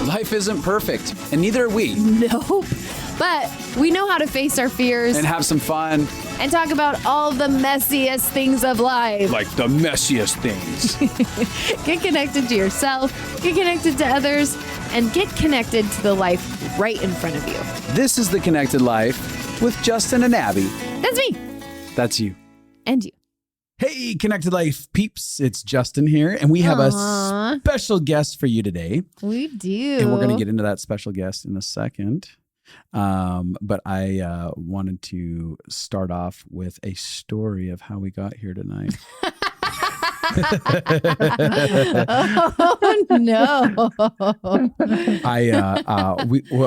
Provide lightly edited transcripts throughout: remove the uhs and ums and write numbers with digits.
Life isn't perfect, and neither are we. Nope. But we know how to face our fears And have some fun. and talk about all the messiest things of life. Like the messiest things. Get connected to yourself, get connected to others, and get connected to the life right in front of you. This is The Connected Life with Justin and Abby. That's me. That's you. And you. Hey, Connected Life peeps. It's Justin here, and we have a special guest for you today. We do. And we're going to get into that special guest in a second. But I wanted to start off with a story of how we got here tonight. Oh no!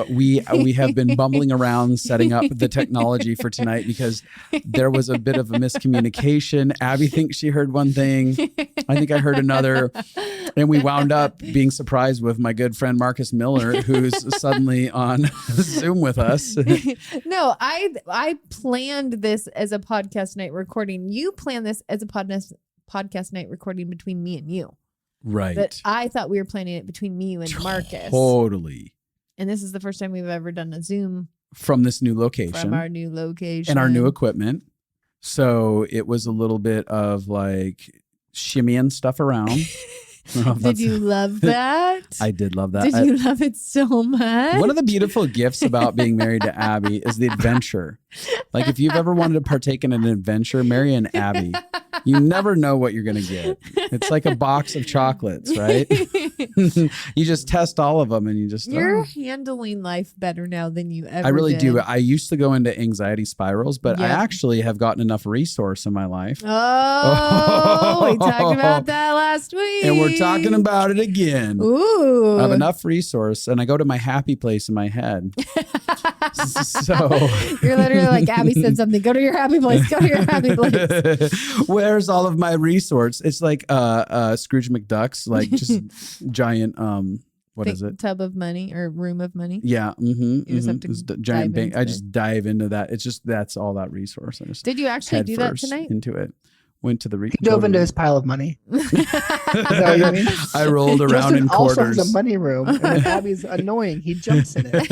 We have been bumbling around setting up the technology for tonight because there was a bit of a miscommunication. Abby thinks she heard one thing, I think I heard another, and we wound up being surprised with my good friend Marcus Miller, who's suddenly on Zoom with us. No, I planned this as a podcast night recording. You planned this as a podcast night recording between me and you. Right. But I thought we were planning it between me and Marcus. Totally. And this is the first time we've ever done a Zoom from this new location. From our new location. And our new equipment. So it was a little bit of like shimmying stuff around. Did you love that? I did love that. Did you love it so much? One of the beautiful gifts about being married to Abby is the adventure. Like if you've ever wanted to partake in an adventure, marry an Abby. You never know what you're going to get. It's like a box of chocolates, right? You just test all of them and you just... You're handling life better now than you ever I really did. do. I used to go into anxiety spirals, but I actually have gotten enough resource in my life. Oh, we talked about that last week. And we're talking about it again. Ooh. I have enough resource and I go to my happy place in my head. So you're literally like, Abby said something. Go to your happy place. Go to your happy place. Where's all of my resource? It's like Scrooge McDuck's, like just giant what is it? Tub of money or room of money. Yeah. You just have to giant bank. I just dive into that. It's just that's all that resource. Did you actually do that tonight? Into it. Went to the he dove into his pile of money. Is that what you mean? I rolled around Justin in quarters. Also has a money room, and if Abby's annoying, he jumps in it.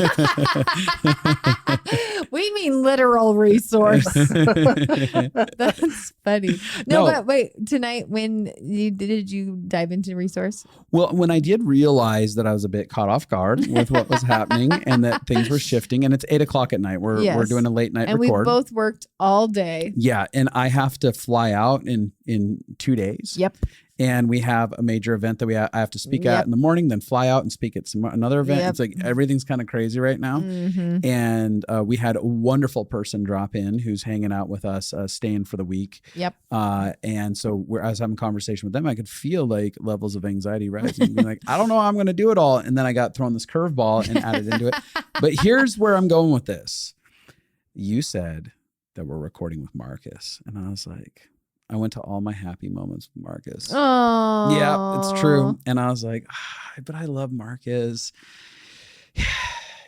We mean literal resource. That's funny. No, but wait, tonight did you dive into resource? Well, when I did realize that I was a bit caught off guard with what was happening and that things were shifting, and it's 8:00 at night. We're doing a late night and record. And we both worked all day. Yeah, and I have to fly out in 2 days. Yep. And we have a major event that I have to speak at in the morning, then fly out and speak at another event. It's like everything's kind of crazy right now. Mm-hmm. And we had a wonderful person drop in who's hanging out with us, staying for the week. Yep. And so I was having a conversation with them. I could feel like levels of anxiety rising. Being like, I don't know how I'm going to do it all. And then I got thrown this curveball and added into it. But here's where I'm going with this. You said that we're recording with Marcus. And I was like... I went to all my happy moments with Marcus. Oh, yeah, it's true. And I was like, but I love Marcus.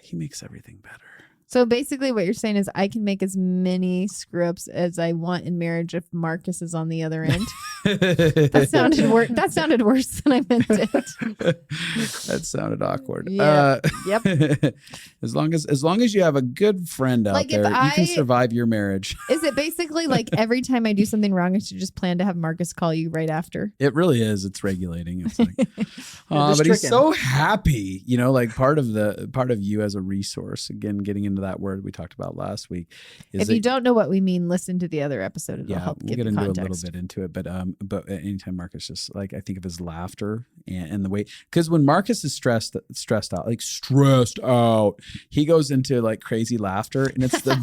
He makes everything better. So basically what you're saying is I can make as many screw-ups as I want in marriage if Marcus is on the other end. That sounded worse than I meant it. That sounded awkward. Yeah. Yep. As long as you have a good friend out there, you can survive your marriage. Is it basically like every time I do something wrong, I should just plan to have Marcus call you right after? It really is. It's regulating. It's like, but he's so happy, like part of you as a resource. Again, getting into that word we talked about last week. If you don't know what we mean, listen to the other episode. It'll help we'll give get the into context. a little bit into it. But anytime Marcus just like, I think of his laughter and the way, because when Marcus is stressed out, he goes into like crazy laughter, and it's the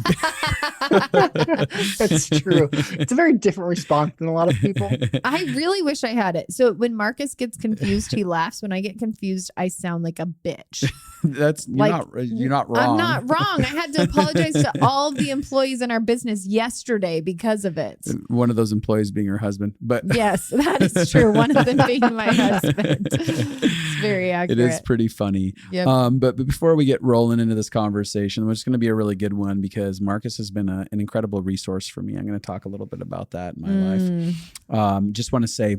That's true. It's a very different response than a lot of people. I really wish I had it. So when Marcus gets confused, he laughs. When I get confused, I sound like a bitch. You're not wrong. I'm not wrong. I had to apologize to all the employees in our business yesterday because of it. One of those employees being her husband, but yes, that is true. One of them being my husband. It's very accurate. It is pretty funny. Yep. But before we get rolling into this conversation, which is going to be a really good one because Marcus has been an incredible resource for me. I'm going to talk a little bit about that in my life. Just want to say,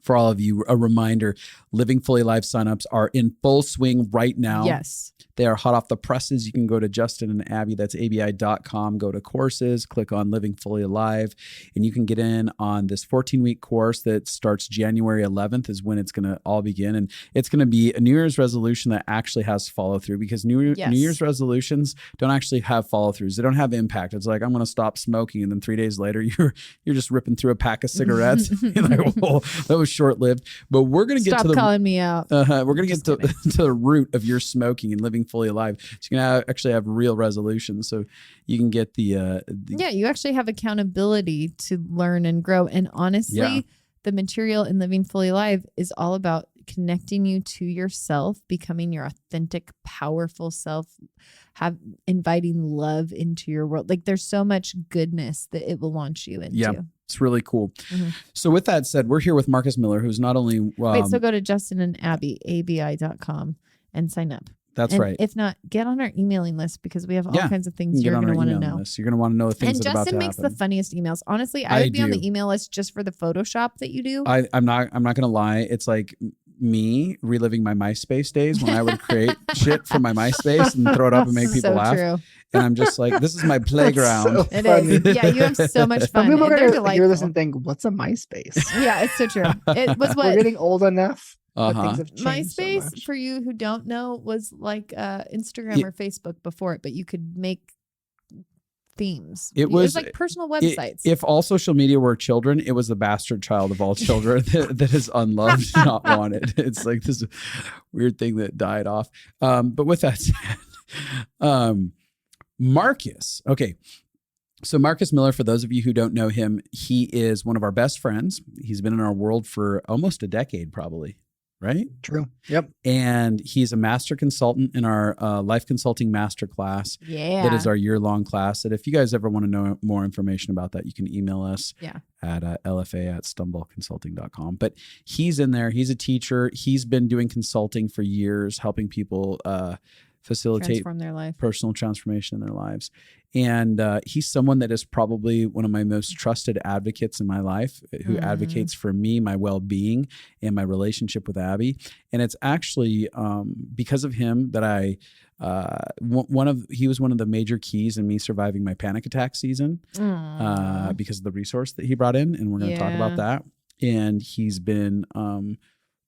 for all of you, a reminder, Living Fully Live signups are in full swing right now. Yes. They are hot off the presses. You can go to Justin and Abby, that's abi.com, go to courses, click on Living Fully Alive, and you can get in on this 14-week course that starts January 11th is when it's going to all begin. And it's going to be a New Year's resolution that actually has follow through, because New Year's resolutions don't actually have follow throughs. They don't have impact. It's like, I'm going to stop smoking. And then 3 days later, you're just ripping through a pack of cigarettes. You're like, well, that was short lived. But we're going to get to the calling me out. we're going to get to the root of your smoking and living fully alive. So you can actually have real resolutions. So you can get the you actually have accountability to learn and grow. And honestly, the material in Living Fully Alive is all about connecting you to yourself, becoming your authentic, powerful self, inviting love into your world. Like, there's so much goodness that it will launch you into. Yeah. It's really cool. So with that said, we're here with Marcus Miller, who's not only... Wait, so go to Justin and Abby, abi.com, and sign up. That's and right. If not, get on our emailing list, because we have all kinds of things you're going to want to know. You're going to want to know the things that are about to happen. And Justin makes the funniest emails. Honestly, I would be on the email list just for the Photoshop that you do. I'm not going to lie. It's like me reliving my MySpace days when I would create shit for my MySpace and throw it up and make people laugh. True. And I'm just like, this is my playground. So it is. Yeah, you have so much fun. People are going to hear this and think, what's a MySpace? Yeah, it's so true. It was what... We're getting old enough. MySpace, so for you who don't know, was like Instagram or Facebook before it, but you could make themes. It was like personal websites. If all social media were children, it was the bastard child of all children that is unloved, not wanted. It's like this weird thing that died off. But with that said, Marcus. Okay. So Marcus Miller, for those of you who don't know him, he is one of our best friends. He's been in our world for almost a decade, probably. Right? True. Yep. And he's a master consultant in our life consulting masterclass. Yeah. That is our year-long class. That if you guys ever want to know more information about that, you can email us at lfa@stumbleconsulting.com. But he's in there. He's a teacher. He's been doing consulting for years, helping people facilitate transform their life, personal transformation in their lives. And he's someone that is probably one of my most trusted advocates in my life, who advocates for me, my well-being, and my relationship with Abby. And it's actually because of him that he was one of the major keys in me surviving my panic attack season because of the resource that he brought in. And we're going to talk about that. And he's been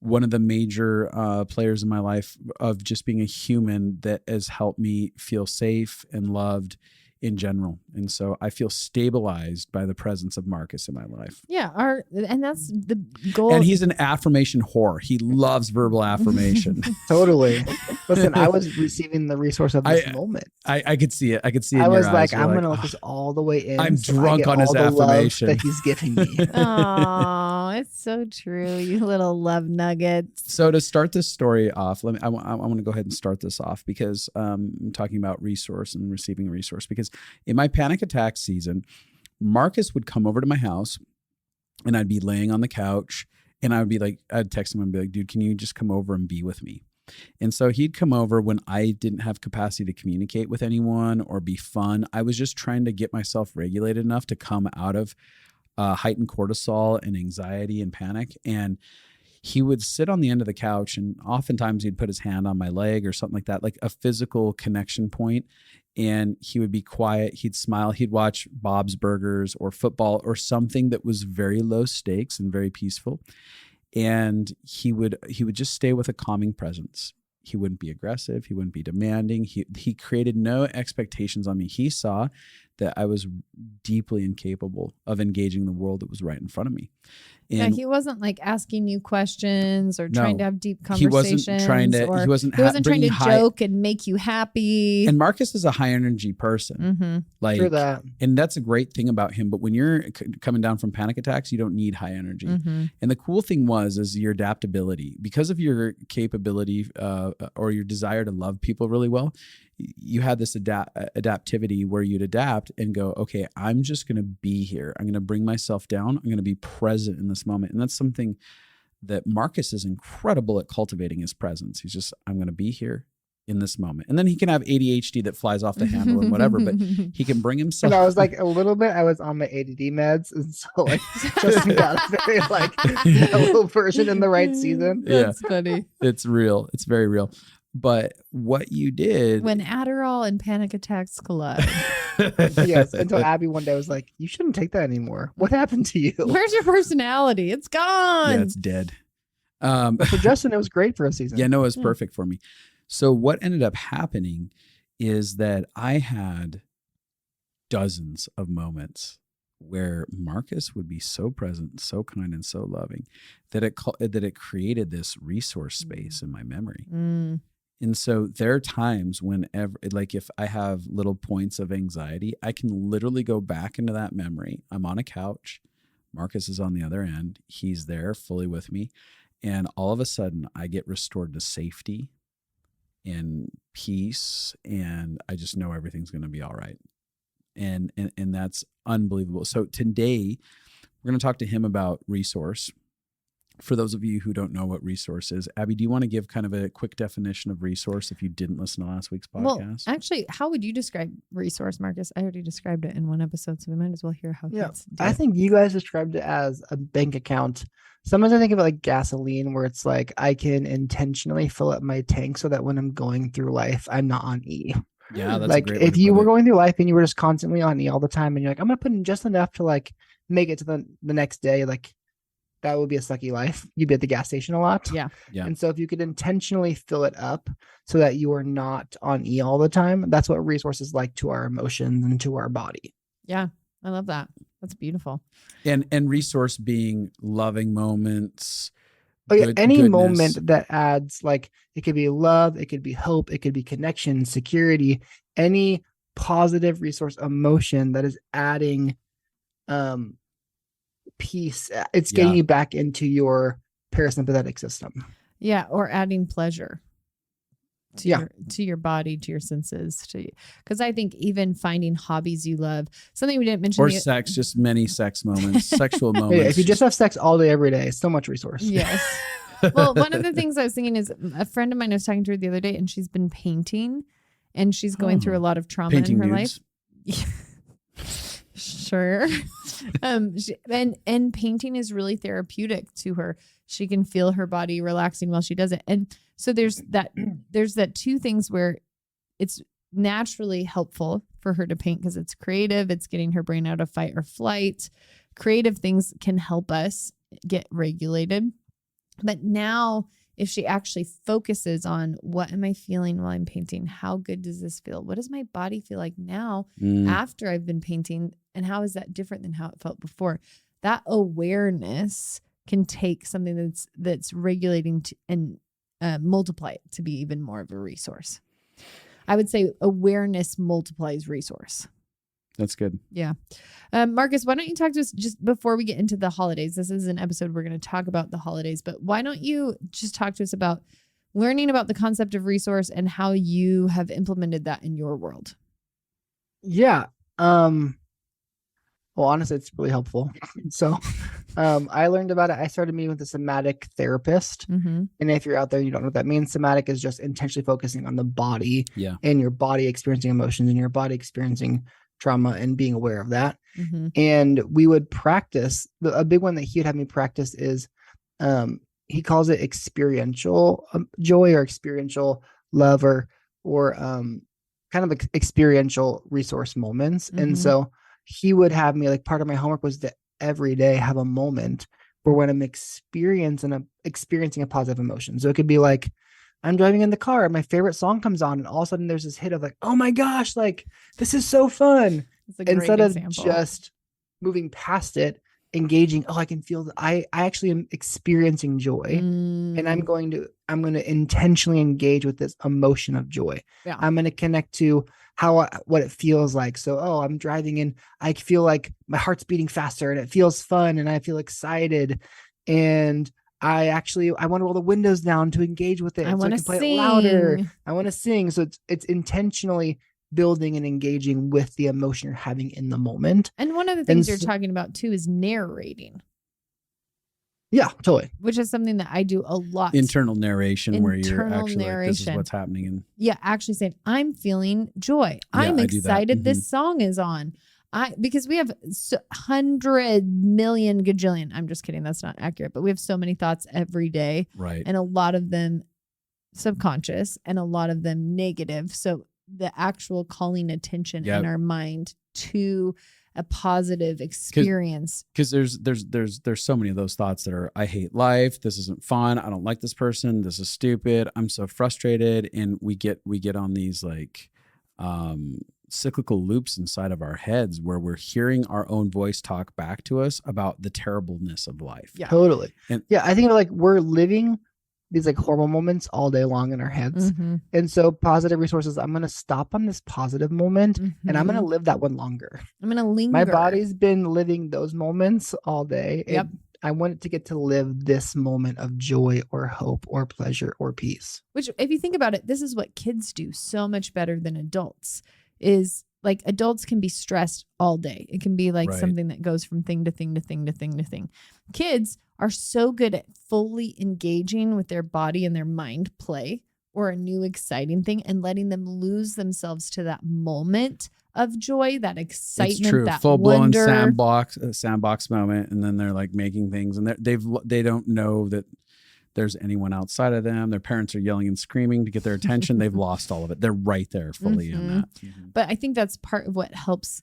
one of the major players in my life of just being a human that has helped me feel safe and loved in general. And so I feel stabilized by the presence of Marcus in my life. Yeah. And that's the goal. And he's an affirmation whore. He loves verbal affirmation. Totally. Listen, I was receiving the resource of this moment. I could see it. I could see it. I was like, I'm going to let this all the way in. I'm drunk on his affirmation that he's giving me. Oh, it's so true. You little love nuggets. So to start this story off, I want to go ahead and start this off because I'm talking about resource and receiving a resource. Because in my panic attack season, Marcus would come over to my house and I'd be laying on the couch and I'd text him and be like, dude, can you just come over and be with me? And so he'd come over when I didn't have capacity to communicate with anyone or be fun. I was just trying to get myself regulated enough to come out of heightened cortisol and anxiety and panic. And he would sit on the end of the couch and oftentimes he'd put his hand on my leg or something like that, like a physical connection point. And he would be quiet. He'd smile. He'd watch Bob's Burgers or football or something that was very low stakes and very peaceful. And he would just stay with a calming presence. He wouldn't be aggressive. He wouldn't be demanding. He created no expectations on me. He saw that I was deeply incapable of engaging the world that was right in front of me. And he wasn't like asking you questions or trying to have deep conversations. He wasn't trying to joke and make you happy. And Marcus is a high energy person. Like, True that. And that's a great thing about him. But when you're coming down from panic attacks, you don't need high energy. And the cool thing is your adaptability. Because of your capability or your desire to love people really well, you had this adaptivity where you'd adapt and go, okay, I'm just going to be here. I'm going to bring myself down. I'm going to be present in this moment. And that's something that Marcus is incredible at cultivating his presence. He's just, I'm going to be here in this moment. And then he can have ADHD that flies off the handle and whatever, but he can bring himself. And I was like, a little bit, I was on my ADD meds. And so like, Justin got a very like mellow version in the right season. That's funny. It's real. It's very real. But what you did. When Adderall and panic attacks collide. Yes. Until Abby one day was like, you shouldn't take that anymore. What happened to you? Where's your personality? It's gone. Yeah, it's dead. For Justin, it was great for a season. Yeah, no, it was perfect for me. So what ended up happening is that I had dozens of moments where Marcus would be so present, so kind, and so loving that it created this resource space in my memory. And so there are times whenever, like if I have little points of anxiety, I can literally go back into that memory. I'm on a couch. Marcus is on the other end. He's there fully with me. And all of a sudden I get restored to safety and peace. And I just know everything's going to be all right. And that's unbelievable. So today we're going to talk to him about resource. For those of you who don't know what resource is, Abby, do you want to give kind of a quick definition of resource if you didn't listen to last week's podcast? Well, actually, how would you describe resource, Marcus? I already described it in one episode, so we might as well hear how it's I think you guys described it as a bank account. Sometimes I think of it like gasoline, where it's like I can intentionally fill up my tank so that when I'm going through life, I'm not on E. Yeah, that's like a great way if to you put were it. going through life and you were just constantly on E all the time, and you're like, I'm gonna put in just enough to like make it to the next day, like that would be a sucky life. You'd be at the gas station a lot. Yeah. And so if you could intentionally fill it up so that you are not on E all the time, that's what resource is like to our emotions and to our body. Yeah. I love that. That's beautiful. And resource being loving moments. Any goodness. moment that adds, like, it could be love, it could be hope, it could be connection, security, any positive resource emotion that is adding peace. It's getting you back into your parasympathetic system. Yeah. Or adding pleasure to your body, to your senses, because I think even finding hobbies you love, something we didn't mention, or sex, just many sex moments, sexual moments. Yeah, if you just have sex all day, every day, it's so much resource. Yes. Well, one of the things I was thinking is a friend of mine I was talking to her the other day, and she's been painting, and she's going through a lot of trauma Painting in her nudes. life. Sure. And painting is really therapeutic to her. She can feel her body relaxing while she does it. And so there's that two things where it's naturally helpful for her to paint because it's creative. It's getting her brain out of fight or flight. Creative things can help us get regulated. But now if she actually focuses on what am I feeling while I'm painting? How good does this feel? What does my body feel like now after I've been painting? And how is that different than how it felt before? That awareness can take something that's regulating and multiply it to be even more of a resource. I would say awareness multiplies resource. That's good. Yeah. Marcus, why don't you talk to us just before we get into the holidays? This is an episode we're going to talk about the holidays, but why don't you just talk to us about learning about the concept of resource and how you have implemented that in your world? Yeah. Well, honestly, it's really helpful. So I learned about it. I started meeting with a somatic therapist. Mm-hmm. And if you're out there and you don't know what that means, somatic is just intentionally focusing on the body and your body experiencing emotions and your body experiencing trauma and being aware of that. Mm-hmm. And we would practice. A big one that he would have me practice is he calls it experiential joy or experiential love or kind of experiential resource moments. Mm-hmm. And so he would have me, like, part of my homework was to every day have a moment where when I'm experiencing a positive emotion. So it could be like, I'm driving in the car and my favorite song comes on and all of a sudden there's this hit of like, oh my gosh, like this is so fun. Instead of just moving past it, engaging, I can feel that I actually am experiencing joy and I'm going to intentionally engage with this emotion of joy. Yeah. I'm going to connect to what it feels like. So, I'm driving and I feel like my heart's beating faster and it feels fun and I feel excited. And I want to roll the windows down to engage with it. I want to play sing. it louder. I want to sing. So it's intentionally building and engaging with the emotion you're having in the moment. And one of the things you're talking about too is narrating. Yeah, totally. which is something that I do a lot. Internal narration where you're Internal actually like, this is narration. what's happening. And Yeah, actually saying, I'm feeling joy. Yeah, I'm I do that. excited this song is on. Because we have 100 million gajillion. I'm just kidding. That's not accurate. But we have so many thoughts every day. right. And a lot of them subconscious and a lot of them negative. So the actual calling attention in our mind to a positive experience. Because there's so many of those thoughts that are, I hate life. This isn't fun. I don't like this person. This is stupid. I'm so frustrated. And we get on these like cyclical loops inside of our heads where we're hearing our own voice talk back to us about the terribleness of life. Yeah, totally. And I think like we're living these like horrible moments all day long in our heads. And so positive resources, I'm going to stop on this positive moment and I'm going to live that one longer. I'm going to linger. My body's been living those moments all day. Yep. I want it to get to live this moment of joy or hope or pleasure or peace. Which, if you think about it, this is what kids do so much better than adults. Is like adults can be stressed all day. It can be like something that goes from thing to thing to thing to thing to thing. Kids are so good at fully engaging with their body and their mind play or a new exciting thing and letting them lose themselves to that moment of joy, that excitement, it's true. that Full-blown wonder. sandbox moment, and then they're like making things, and they don't know that there's anyone outside of them. Their parents are yelling and screaming to get their attention. They've lost all of it. They're right there fully in that. But I think that's part of what helps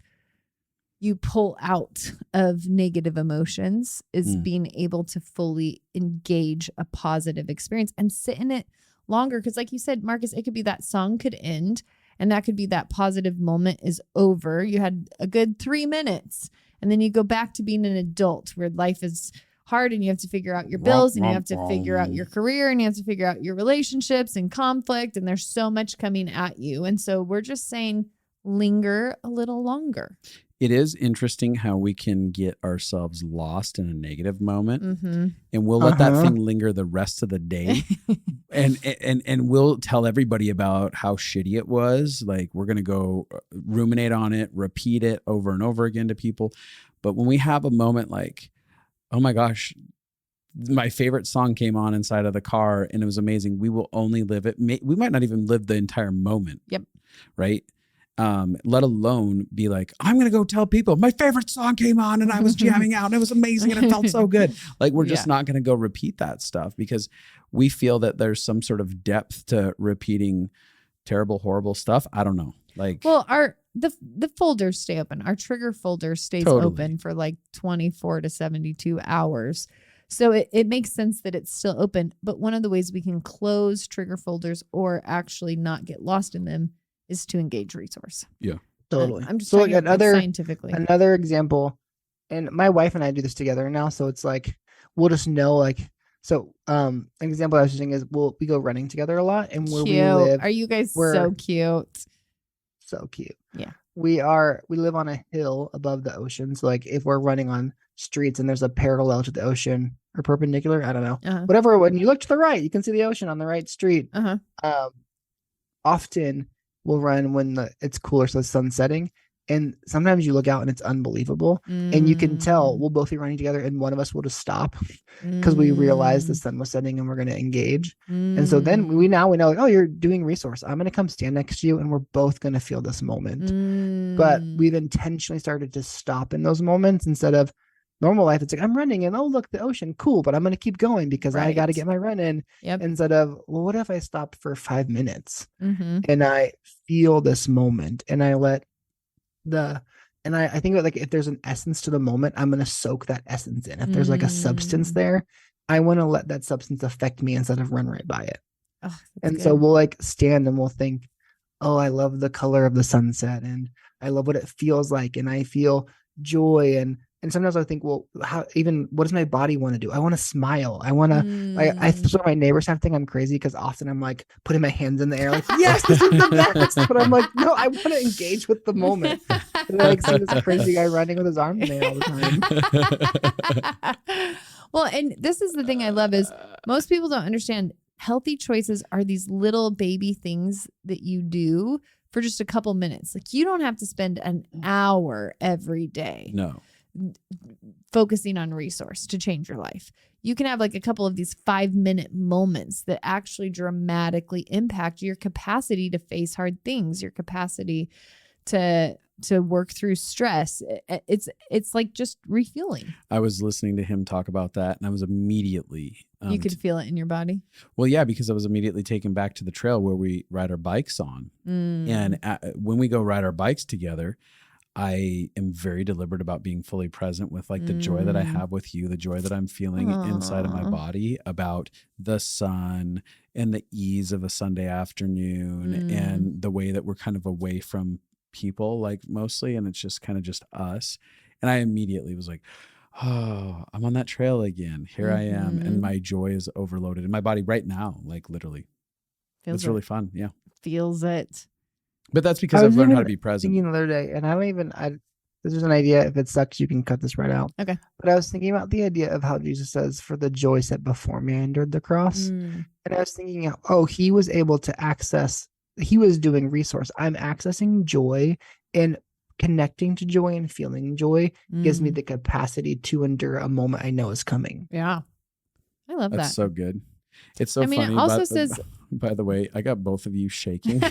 you pull out of negative emotions is being able to fully engage a positive experience and sit in it longer. Because like you said, Marcus, it could be that song could end and that could be that positive moment is over. You had a good 3 minutes and then you go back to being an adult where life is hard and you have to figure out your bills and you have to figure out your career and you have to figure out your relationships and conflict. And there's so much coming at you. And so we're just saying linger a little longer. It is interesting how we can get ourselves lost in a negative moment and we'll let that thing linger the rest of the day. and we'll tell everybody about how shitty it was. Like we're going to go ruminate on it, repeat it over and over again to people. But when we have a moment like, oh my gosh, my favorite song came on inside of the car and it was amazing. We will only live it. We might not even live the entire moment. Yep. Right. Let alone be like, I'm going to go tell people my favorite song came on and I was jamming out and it was amazing and it felt so good. Like we're just not going to go repeat that stuff because we feel that there's some sort of depth to repeating terrible, horrible stuff. I don't know. Like, well, the folders stay open. Our trigger folder stays open for like 24 to 72 hours. So it makes sense that it's still open. But one of the ways we can close trigger folders or actually not get lost in them is to engage resource. Yeah, totally. I'm just so talking like scientifically. Another example, and my wife and I do this together now. So it's like, we'll just know like, so an example I was using is we go running together a lot and where we live. Are you guys so cute? So cute. Yeah. We live on a hill above the ocean. So like if we're running on streets and there's a parallel to the ocean or perpendicular, I don't know, whatever. When you look to the right, you can see the ocean on the right street. Often we'll run when it's cooler, so the sun's setting. And sometimes you look out and it's unbelievable. And you can tell we'll both be running together and one of us will just stop because we realize the sun was setting and we're going to engage. And so then we know like, oh, you're doing resource. I'm going to come stand next to you and we're both going to feel this moment. But we've intentionally started to stop in those moments instead of normal life. It's like, I'm running and oh, look, the ocean. Cool. But I'm going to keep going because I got to get my run in. Instead of, well, what if I stopped for 5 minutes and I feel this moment and I let I think about like if there's an essence to the moment, I'm going to soak that essence in. If there's like a substance there, I want to let that substance affect me instead of run right by it. Oh, and so we'll like stand and we'll think, oh, I love the color of the sunset and I love what it feels like. And I feel joy. And sometimes I think, well, what does my body want to do? I want to smile. I want to, I swear my neighbors have to think I'm crazy because often I'm like putting my hands in the air, like, yes, this is the best. But I'm like, no, I want to engage with the moment. And I like see this crazy guy running with his arm in the air all the time. Well, and this is the thing I love is most people don't understand healthy choices are these little baby things that you do for just a couple minutes. Like you don't have to spend an hour every day. No. focusing on resource to change your life. You can have like a couple of these 5-minute moments that actually dramatically impact your capacity to face hard things, your capacity to work through stress. It's like just refueling. I was listening to him talk about that, and I was immediately you could feel it in your body. Well, yeah, because I was immediately taken back to the trail where we ride our bikes on. And when we go ride our bikes together, I am very deliberate about being fully present with like the joy that I have with you, the joy that I'm feeling inside of my body about the sun and the ease of a Sunday afternoon and the way that we're kind of away from people, like mostly, and it's just kind of just us. And I immediately was like, oh, I'm on that trail again. Here I am. And my joy is overloaded in my body right now, like literally. It's really fun. Yeah. Feels it. But that's because I've learned how to be present. Thinking the other day, and this is an idea. If it sucks, you can cut this right out. Okay. But I was thinking about the idea of how Jesus says, for the joy set before me, I endured the cross. And I was thinking, he was able to access, he was doing resource. I'm accessing joy, and connecting to joy and feeling joy gives me the capacity to endure a moment I know is coming. Yeah. I love that. That's so good. It's so funny. It also says, by the way, I got both of you shaking.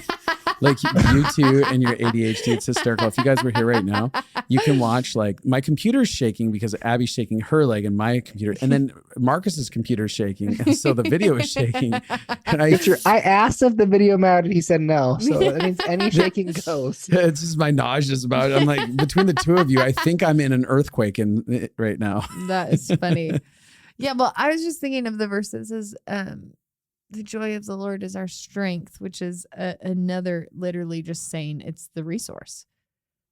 Like you two and your ADHD, it's hysterical. If you guys were here right now, you can watch, like, my computer's shaking because Abby's shaking her leg and my computer, and then Marcus's computer's shaking, and so the video is shaking. And I asked if the video mattered, he said no, so that means any shaking goes. It's just my nauseous about it. I'm like, between the two of you, I think I'm in an earthquake right now. That is funny. Yeah, well, I was just thinking of the verse that says, the joy of the Lord is our strength, which is another, literally just saying it's the resource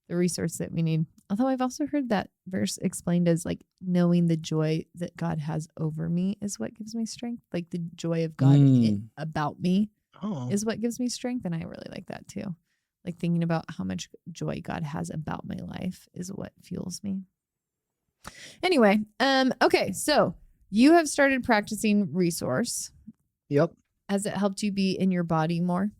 that we need. Although I've also heard that verse explained as like knowing the joy that God has over me is what gives me strength. Like the joy of God about me is what gives me strength. And I really like that too. Like thinking about how much joy God has about my life is what fuels me. Anyway, okay, so you have started practicing resource. Yep. Has it helped you be in your body more?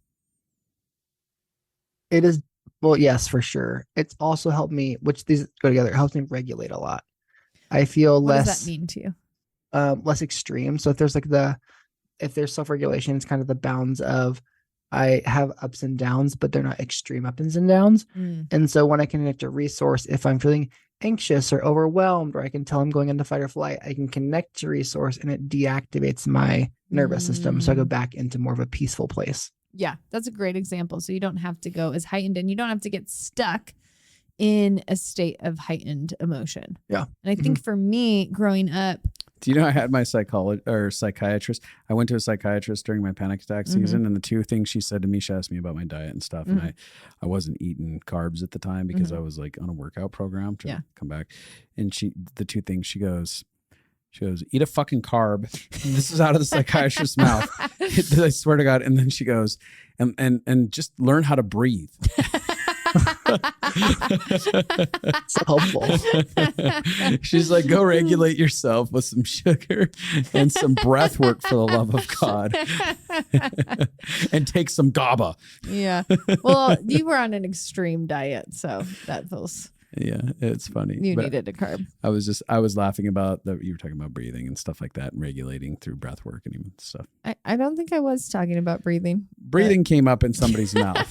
It is. Well, yes, for sure. It's also helped me, which these go together. It helps me regulate a lot. I feel what less. What does that mean to you? Less extreme. So if there's self-regulation, it's kind of the bounds of, I have ups and downs, but they're not extreme ups and downs. And so when I connect a resource, if I'm feeling anxious or overwhelmed, or I can tell I'm going into fight or flight, I can connect to resource and it deactivates my nervous system. So I go back into more of a peaceful place. Yeah, that's a great example. So you don't have to go as heightened, and you don't have to get stuck in a state of heightened emotion. Yeah. And I think for me growing up, do you know, I had my psychiatrist. I went to a psychiatrist during my panic attack season, and the two things she said to me, she asked me about my diet and stuff, and I wasn't eating carbs at the time because I was like on a workout program to come back. And the two things she goes, eat a fucking carb. This is out of the psychiatrist's mouth. I swear to God. And then she goes, and just learn how to breathe. So helpful. She's like, go regulate yourself with some sugar and some breath work, for the love of God. And take some GABA. Yeah. Well, you were on an extreme diet, so that feels... Yeah, it's funny. You needed a carb. I was laughing about you were talking about breathing and stuff like that, and regulating through breath work and even stuff. I don't think I was talking about breathing. Breathing came up in somebody's mouth.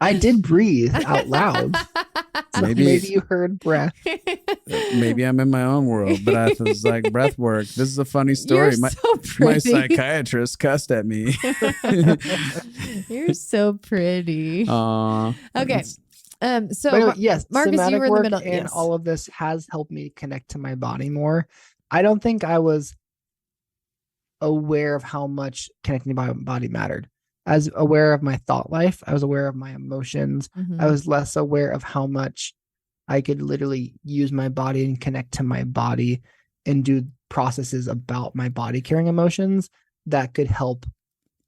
I did breathe out loud. So maybe you heard breath. Maybe I'm in my own world. Breath is like breath work. This is a funny story. My psychiatrist cussed at me. You're so pretty. Okay. So anyway, yes, Marcus, you were in the middle. And all of this has helped me connect to my body more. I don't think I was aware of how much connecting to my body mattered. I was aware of my thought life. I was aware of my emotions. I was less aware of how much I could literally use my body and connect to my body and do processes about my body carrying emotions that could help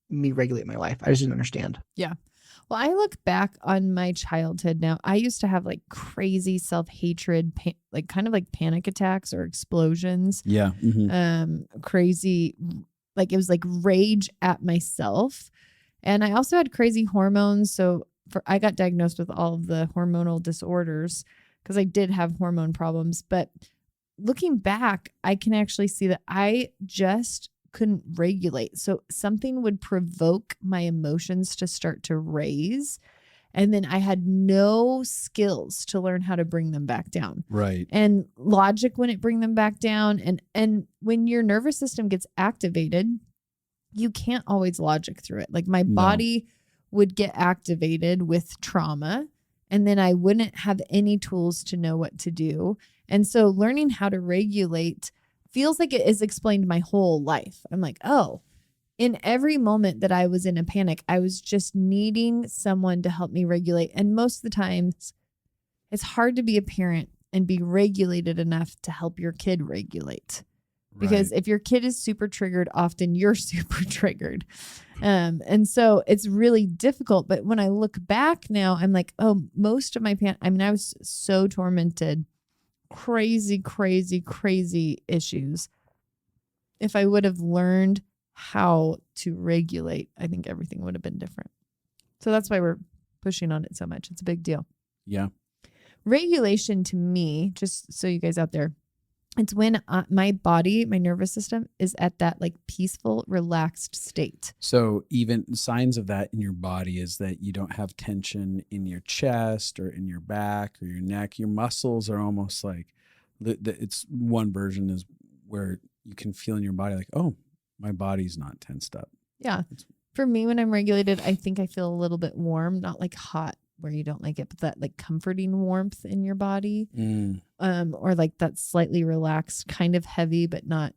me regulate my life. I just didn't understand. Yeah. Well, I look back on my childhood now. I used to have like crazy self-hatred, like kind of like panic attacks or explosions. Yeah. Crazy, like it was like rage at myself. And I also had crazy hormones. So I got diagnosed with all of the hormonal disorders because I did have hormone problems. But looking back, I can actually see that I just couldn't regulate. So something would provoke my emotions to start to raise. And then I had no skills to learn how to bring them back down. Right. And logic wouldn't bring them back down. And when your nervous system gets activated, you can't always logic through it. Like my body would get activated with trauma, and then I wouldn't have any tools to know what to do. And so learning how to regulate feels like it has explained my whole life. I'm like, oh, in every moment that I was in a panic, I was just needing someone to help me regulate. And most of the times it's hard to be a parent and be regulated enough to help your kid regulate. Because if your kid is super triggered, often you're super triggered. And so it's really difficult. But when I look back now, I'm like, oh, most of my I was so tormented, crazy issues. If I would have learned how to regulate, I think everything would have been different. So that's why we're pushing on it so much. It's a big deal. Yeah. Regulation to me, just so you guys out there, it's when my body, my nervous system is at that like peaceful, relaxed state. So even signs of that in your body is that you don't have tension in your chest or in your back or your neck. Your muscles are almost like, it's one version is where you can feel in your body like, oh, my body's not tensed up. Yeah. For me, when I'm regulated, I think I feel a little bit warm, not like hot where you don't like it, but that like comforting warmth in your body. Or like that slightly relaxed, kind of heavy, but not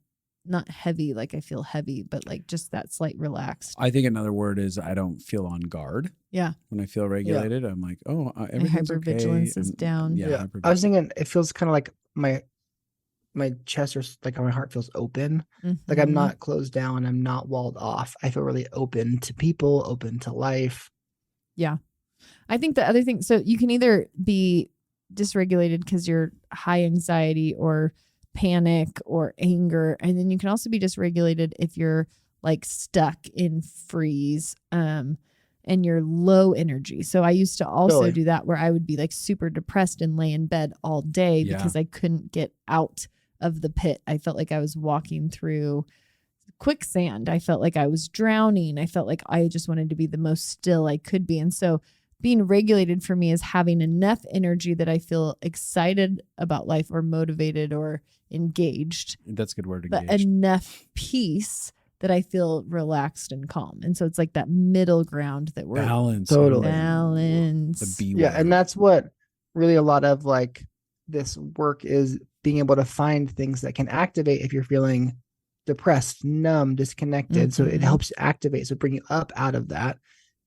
heavy. Like I feel heavy, but like just that slight relaxed. I think another word is I don't feel on guard. Yeah. When I feel regulated, I'm like, oh, everything's okay. Hypervigilance is down. Yeah. I was thinking it feels kind of like my chest or like my heart feels open. Like I'm not closed down. I'm not walled off. I feel really open to people, open to life. Yeah. I think the other thing, so you can either be dysregulated because you're high anxiety or panic or anger. And then you can also be dysregulated if you're like stuck in freeze, and you're low energy. So I used to also do that where I would be like super depressed and lay in bed all day because I couldn't get out of the pit. I felt like I was walking through quicksand. I felt like I was drowning. I felt like I just wanted to be the most still I could be. And so being regulated for me is having enough energy that I feel excited about life or motivated or engaged. That's a good word. But enough peace that I feel relaxed and calm. And so it's like that middle ground that we're balance. Totally. Balance. The B word. Yeah. And that's what really a lot of like this work is, being able to find things that can activate if you're feeling depressed, numb, disconnected. So it helps activate. So bring you up out of that.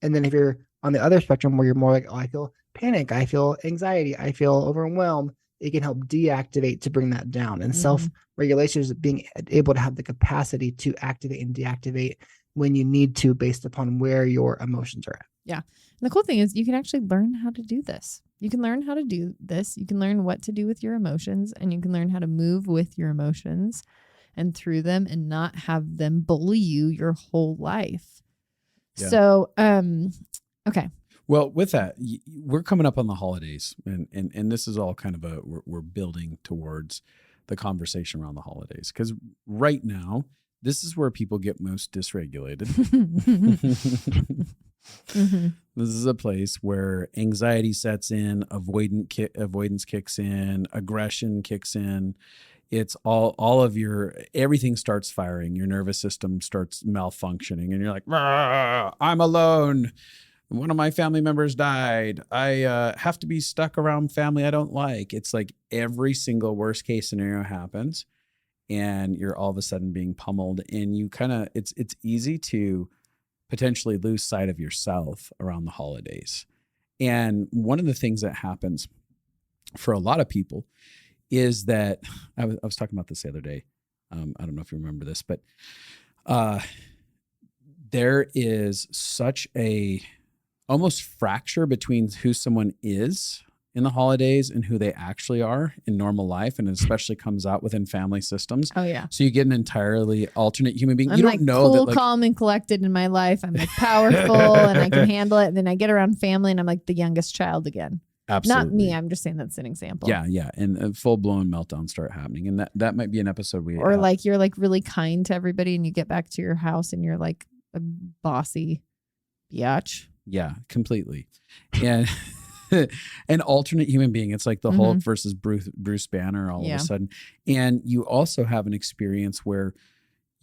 And then if you're on the other spectrum where you're more like, oh, I feel panic, I feel anxiety, I feel overwhelmed, it can help deactivate to bring that down. And self-regulation is being able to have the capacity to activate and deactivate when you need to based upon where your emotions are at. Yeah. And the cool thing is you can actually learn how to do this. You can learn how to do this. You can learn what to do with your emotions, and you can learn how to move with your emotions and through them and not have them bully you your whole life. Yeah. So, okay. Well, with that, we're coming up on the holidays, and this is all kind of we're building towards the conversation around the holidays, because right now, this is where people get most dysregulated. This is a place where anxiety sets in, avoidance kicks in, aggression kicks in. It's all of everything starts firing. Your nervous system starts malfunctioning, and you're like, I'm alone. One of my family members died. I have to be stuck around family I don't like. It's like every single worst case scenario happens, and you're all of a sudden being pummeled, and you it's easy to potentially lose sight of yourself around the holidays. And one of the things that happens for a lot of people is that I was talking about this the other day. I don't know if you remember this, but there is such a almost fracture between who someone is in the holidays and who they actually are in normal life, and it especially comes out within family systems. Oh yeah. So you get an entirely alternate human being. I'm you don't like know cool, that like, calm, and collected in my life. I'm like powerful and I can handle it. And then I get around family and I'm like the youngest child again. Absolutely. Not me. I'm just saying that's an example. Yeah. And full blown meltdowns start happening. And that might be an episode or like you're like really kind to everybody and you get back to your house and you're like a bossy biatch. Yeah, completely. And an alternate human being. It's like the Hulk versus Bruce Banner all of a sudden. And you also have an experience where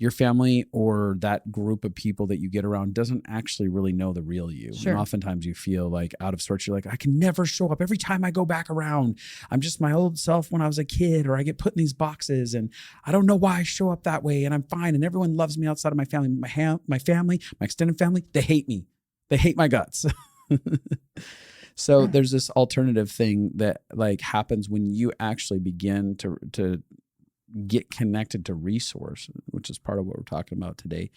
your family or that group of people that you get around doesn't actually really know the real you. Sure. And oftentimes you feel like out of sorts. You're like, I can never show up. Every time I go back around, I'm just my old self when I was a kid, or I get put in these boxes and I don't know why I show up that way, and I'm fine. And everyone loves me outside of my family. My family, my extended family, they hate me. They hate my guts. So there's this alternative thing that like happens when you actually begin to get connected to resource, which is part of what we're talking about today.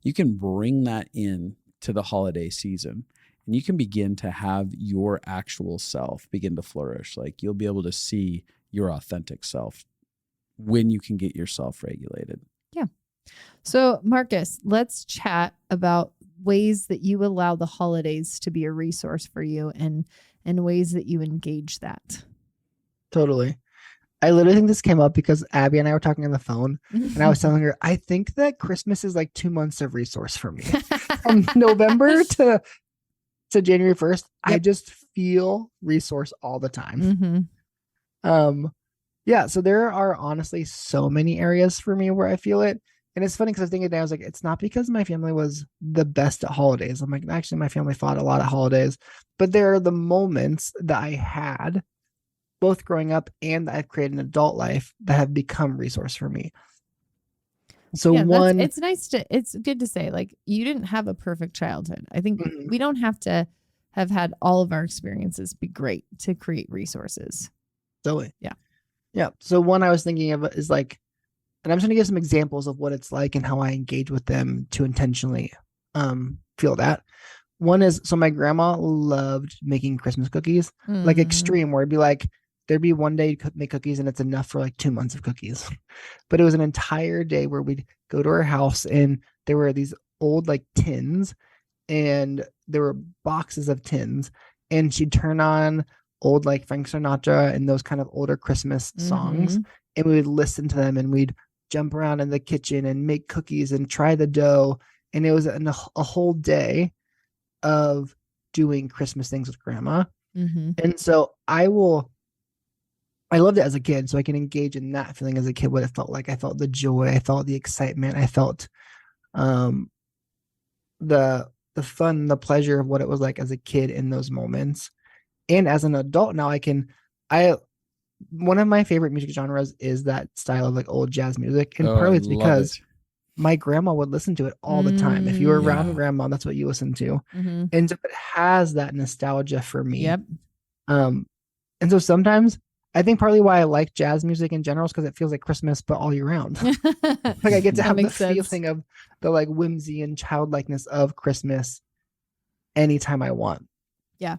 You can bring that in to the holiday season, and you can begin to have your actual self begin to flourish. Like you'll be able to see your authentic self when you can get yourself regulated. Yeah. So Marcus, let's chat about ways that you allow the holidays to be a resource for you and ways that you engage that. Totally. I literally think this came up because Abby and I were talking on the phone and I was telling her, I think that Christmas is like 2 months of resource for me. From November to January 1st, I just feel resource all the time. Yeah. So there are honestly so many areas for me where I feel it. And it's funny because I was thinking today, I was like, it's not because my family was the best at holidays. I'm like, actually, my family fought a lot at holidays. But there are the moments that I had, both growing up and that I've created an adult life, that have become resource for me. So it's good to say, like, you didn't have a perfect childhood. I think we don't have to have had all of our experiences be great to create resources. Totally. Yeah. Yeah. So one I was thinking of is like, and I'm just going to give some examples of what it's like and how I engage with them to intentionally feel that. One is, so my grandma loved making Christmas cookies, like extreme, where it'd be like, there'd be one day you could make cookies and it's enough for like 2 months of cookies. But it was an entire day where we'd go to her house and there were these old like tins, and there were boxes of tins, and she'd turn on old like Frank Sinatra and those kind of older Christmas songs, and we would listen to them, and we'd jump around in the kitchen and make cookies and try the dough. And it was a whole day of doing Christmas things with grandma. And so I loved it as a kid, so I can engage in that feeling as a kid, what it felt like. I felt the joy, I felt the excitement, I felt the fun, the pleasure of what it was like as a kid in those moments. And as an adult now, one of my favorite music genres is that style of like old jazz music. And partly it's because my grandma would listen to it all the time. If you were around grandma, that's what you listened to. And so it has that nostalgia for me. And so sometimes I think partly why I like jazz music in general is because it feels like Christmas, but all year round. Like I get to have the feeling of the like whimsy and childlikeness of Christmas anytime I want. Yeah.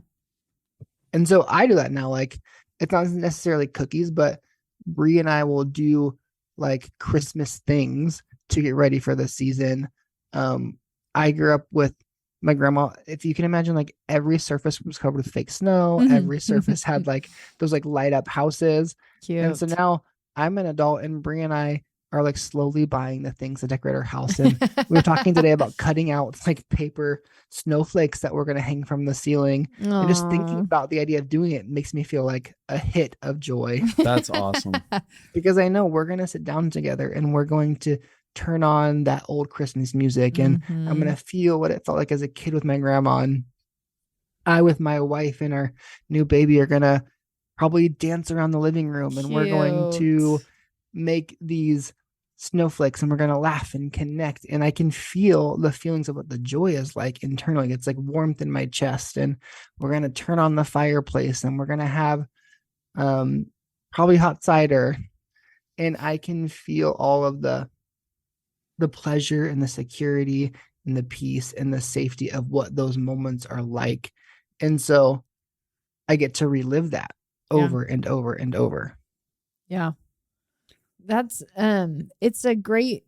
And so I do that now. Like, it's not necessarily cookies, but Bree and I will do like Christmas things to get ready for the season. I grew up with my grandma. If you can imagine, like every surface was covered with fake snow. Every surface had like those like light up houses. Cute. And so now I'm an adult, and Bree and I are like slowly buying the things to decorate our house. And we were talking today about cutting out like paper snowflakes that we're going to hang from the ceiling. Aww. And just thinking about the idea of doing it makes me feel like a hit of joy. That's awesome. Because I know we're going to sit down together and we're going to turn on that old Christmas music, and I'm going to feel what it felt like as a kid with my grandma. And I, with my wife and our new baby, are going to probably dance around the living room. And we're going to make these snowflakes, and we're going to laugh and connect. And I can feel the feelings of what the joy is like internally. It's like warmth in my chest. And we're going to turn on the fireplace, and we're going to have probably hot cider. And I can feel all of the pleasure and the security and the peace and the safety of what those moments are like. And so I get to relive that over and over and over. Yeah. That's it's a great,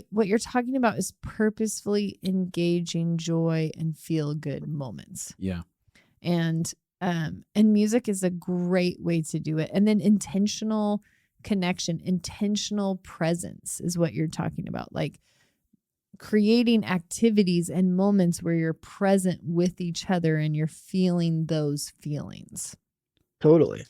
what you're talking about is purposefully engaging joy and feel good moments. Yeah. And And music is a great way to do it. And then intentional connection, intentional presence is what you're talking about. Like creating activities and moments where you're present with each other and you're feeling those feelings. Totally.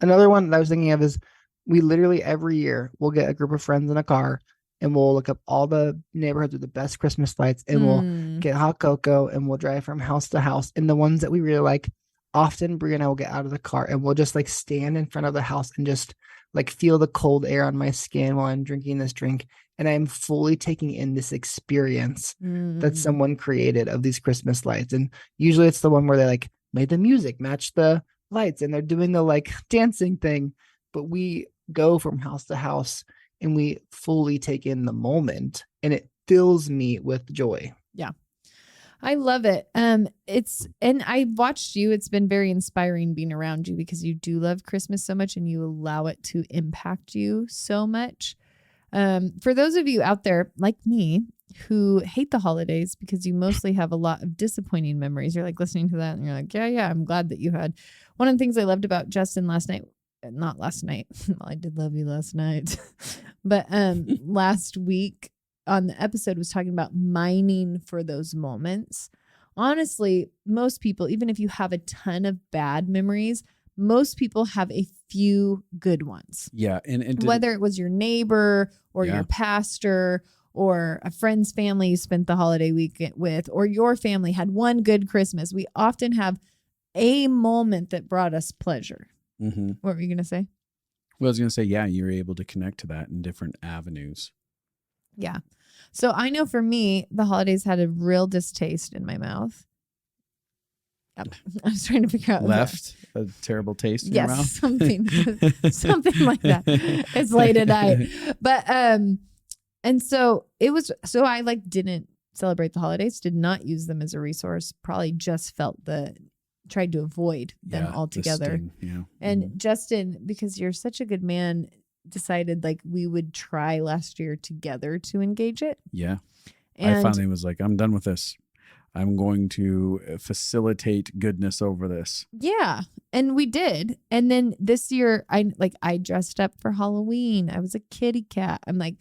Another one that I was thinking of is we literally every year we'll get a group of friends in a car and we'll look up all the neighborhoods with the best Christmas lights and we'll get hot cocoa and we'll drive from house to house. And the ones that we really like, often Brie and I will get out of the car and we'll just like stand in front of the house and just like feel the cold air on my skin while I'm drinking this drink. And I'm fully taking in this experience that someone created of these Christmas lights. And usually it's the one where they like made the music match the lights and they're doing the like dancing thing. But we go from house to house and we fully take in the moment and it fills me with joy. Yeah. I love it. And I watched you. It's been very inspiring being around you because you do love Christmas so much and you allow it to impact you so much. For those of you out there like me who hate the holidays because you mostly have a lot of disappointing memories, you're like listening to that and you're like, yeah, I'm glad that you had. One of the things I loved about Justin not last night. Well, I did love you last night, but last week on the episode was talking about mining for those moments. Honestly, most people, even if you have a ton of bad memories, most people have a few good ones. Yeah. And whether it was your neighbor or your pastor or a friend's family you spent the holiday weekend with, or your family had one good Christmas, we often have a moment that brought us pleasure. Mm-hmm. What were you going to say? Well, I was going to say, yeah, you're able to connect to that in different avenues. Yeah. So I know for me, the holidays had a real distaste in my mouth. Yep. I was trying to figure out. Left a terrible taste in your mouth? something like that. It's late at night. But, and so I like didn't celebrate the holidays, did not use them as a resource, probably just tried to avoid them altogether. And Justin, because you're such a good man, decided like we would try last year together to engage it. Yeah. And I finally was like, I'm done with this. I'm going to facilitate goodness over this. Yeah. And we did. And then this year I dressed up for Halloween. I was a kitty cat. I'm like,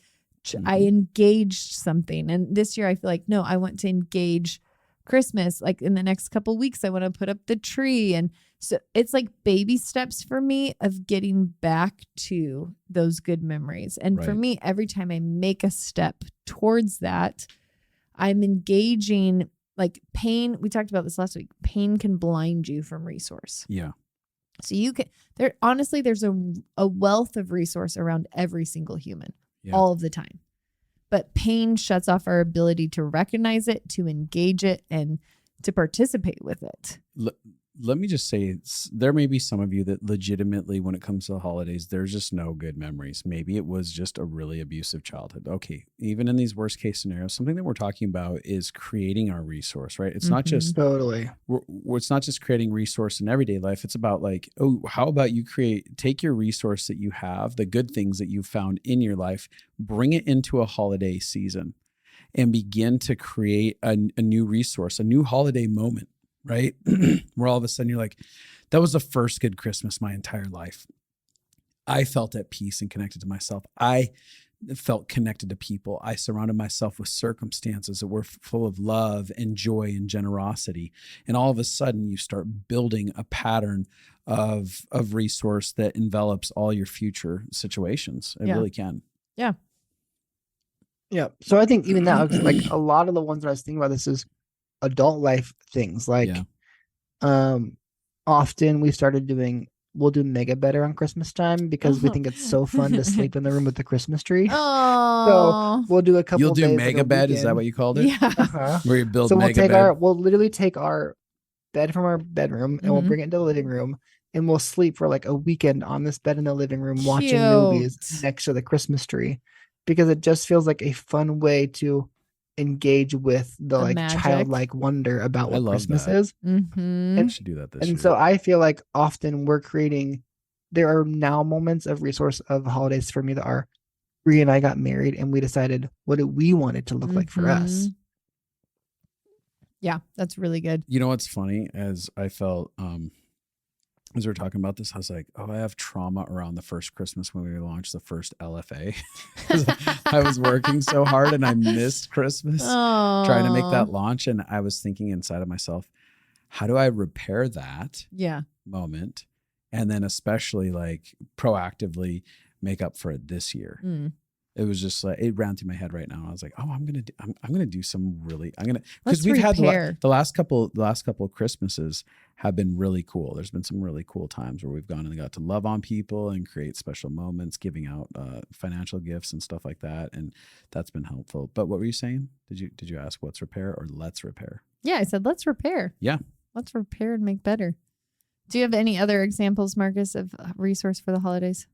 I engaged something. And this year I feel like, no, I want to engage Christmas. Like in the next couple of weeks, I want to put up the tree. And so it's like baby steps for me of getting back to those good memories. And for me, every time I make a step towards that, I'm engaging. Like pain, we talked about this last week. Pain can blind you from resource. Yeah. So there's a wealth of resource around every single human all of the time. But pain shuts off our ability to recognize it, to engage it, and to participate with it. Let me just say, there may be some of you that legitimately, when it comes to the holidays, there's just no good memories. Maybe it was just a really abusive childhood. Okay, even in these worst case scenarios, something that we're talking about is creating our resource, right? It's not just totally. It's not just creating resource in everyday life. It's about like, oh, how about you take your resource that you have, the good things that you've found in your life, bring it into a holiday season, and begin to create a new resource, a new holiday moment. Right? Where all of a sudden you're like, that was the first good Christmas my entire life. I felt at peace and connected to myself. I felt connected to people. I surrounded myself with circumstances that were full of love and joy and generosity. And all of a sudden you start building a pattern of resource that envelops all your future situations. It really can. Yeah. Yeah. So I think even that, like a lot of the ones that I was thinking about, this is adult life things like often we'll do mega better on Christmas time because we think it's so fun to sleep in the room with the Christmas tree. So we'll do a couple You'll of do days mega bed, is that what you called it? Yeah. Where you build so mega bed. We'll literally take our bed from our bedroom and we'll bring it into the living room and we'll sleep for like a weekend on this bed in the living room watching movies next to the Christmas tree, because it just feels like a fun way to engage with the like magic. Childlike wonder about what Christmas is. Mm-hmm. And should do that this year. So I feel like often there are now moments of resource of holidays for me that are, Brie and I got married and we decided what do we want it to look like for us. Yeah, that's really good. You know what's funny? As I felt as we were talking about this, I was like, oh, I have trauma around the first Christmas when we launched the first LFA. 'Cause I was working so hard and I missed Christmas trying to make that launch. And I was thinking inside of myself, how do I repair that moment? And then especially like proactively make up for it this year. It was just like, it ran through my head right now. I was like, oh, I'm going to do some really, because we've had the last couple of Christmases have been really cool. There's been some really cool times where we've gone and got to love on people and create special moments, giving out financial gifts and stuff like that. And that's been helpful. But what were you saying? Did you ask what's repair or let's repair? Yeah, I said, let's repair. Yeah. Let's repair and make better. Do you have any other examples, Marcus, of resource for the holidays?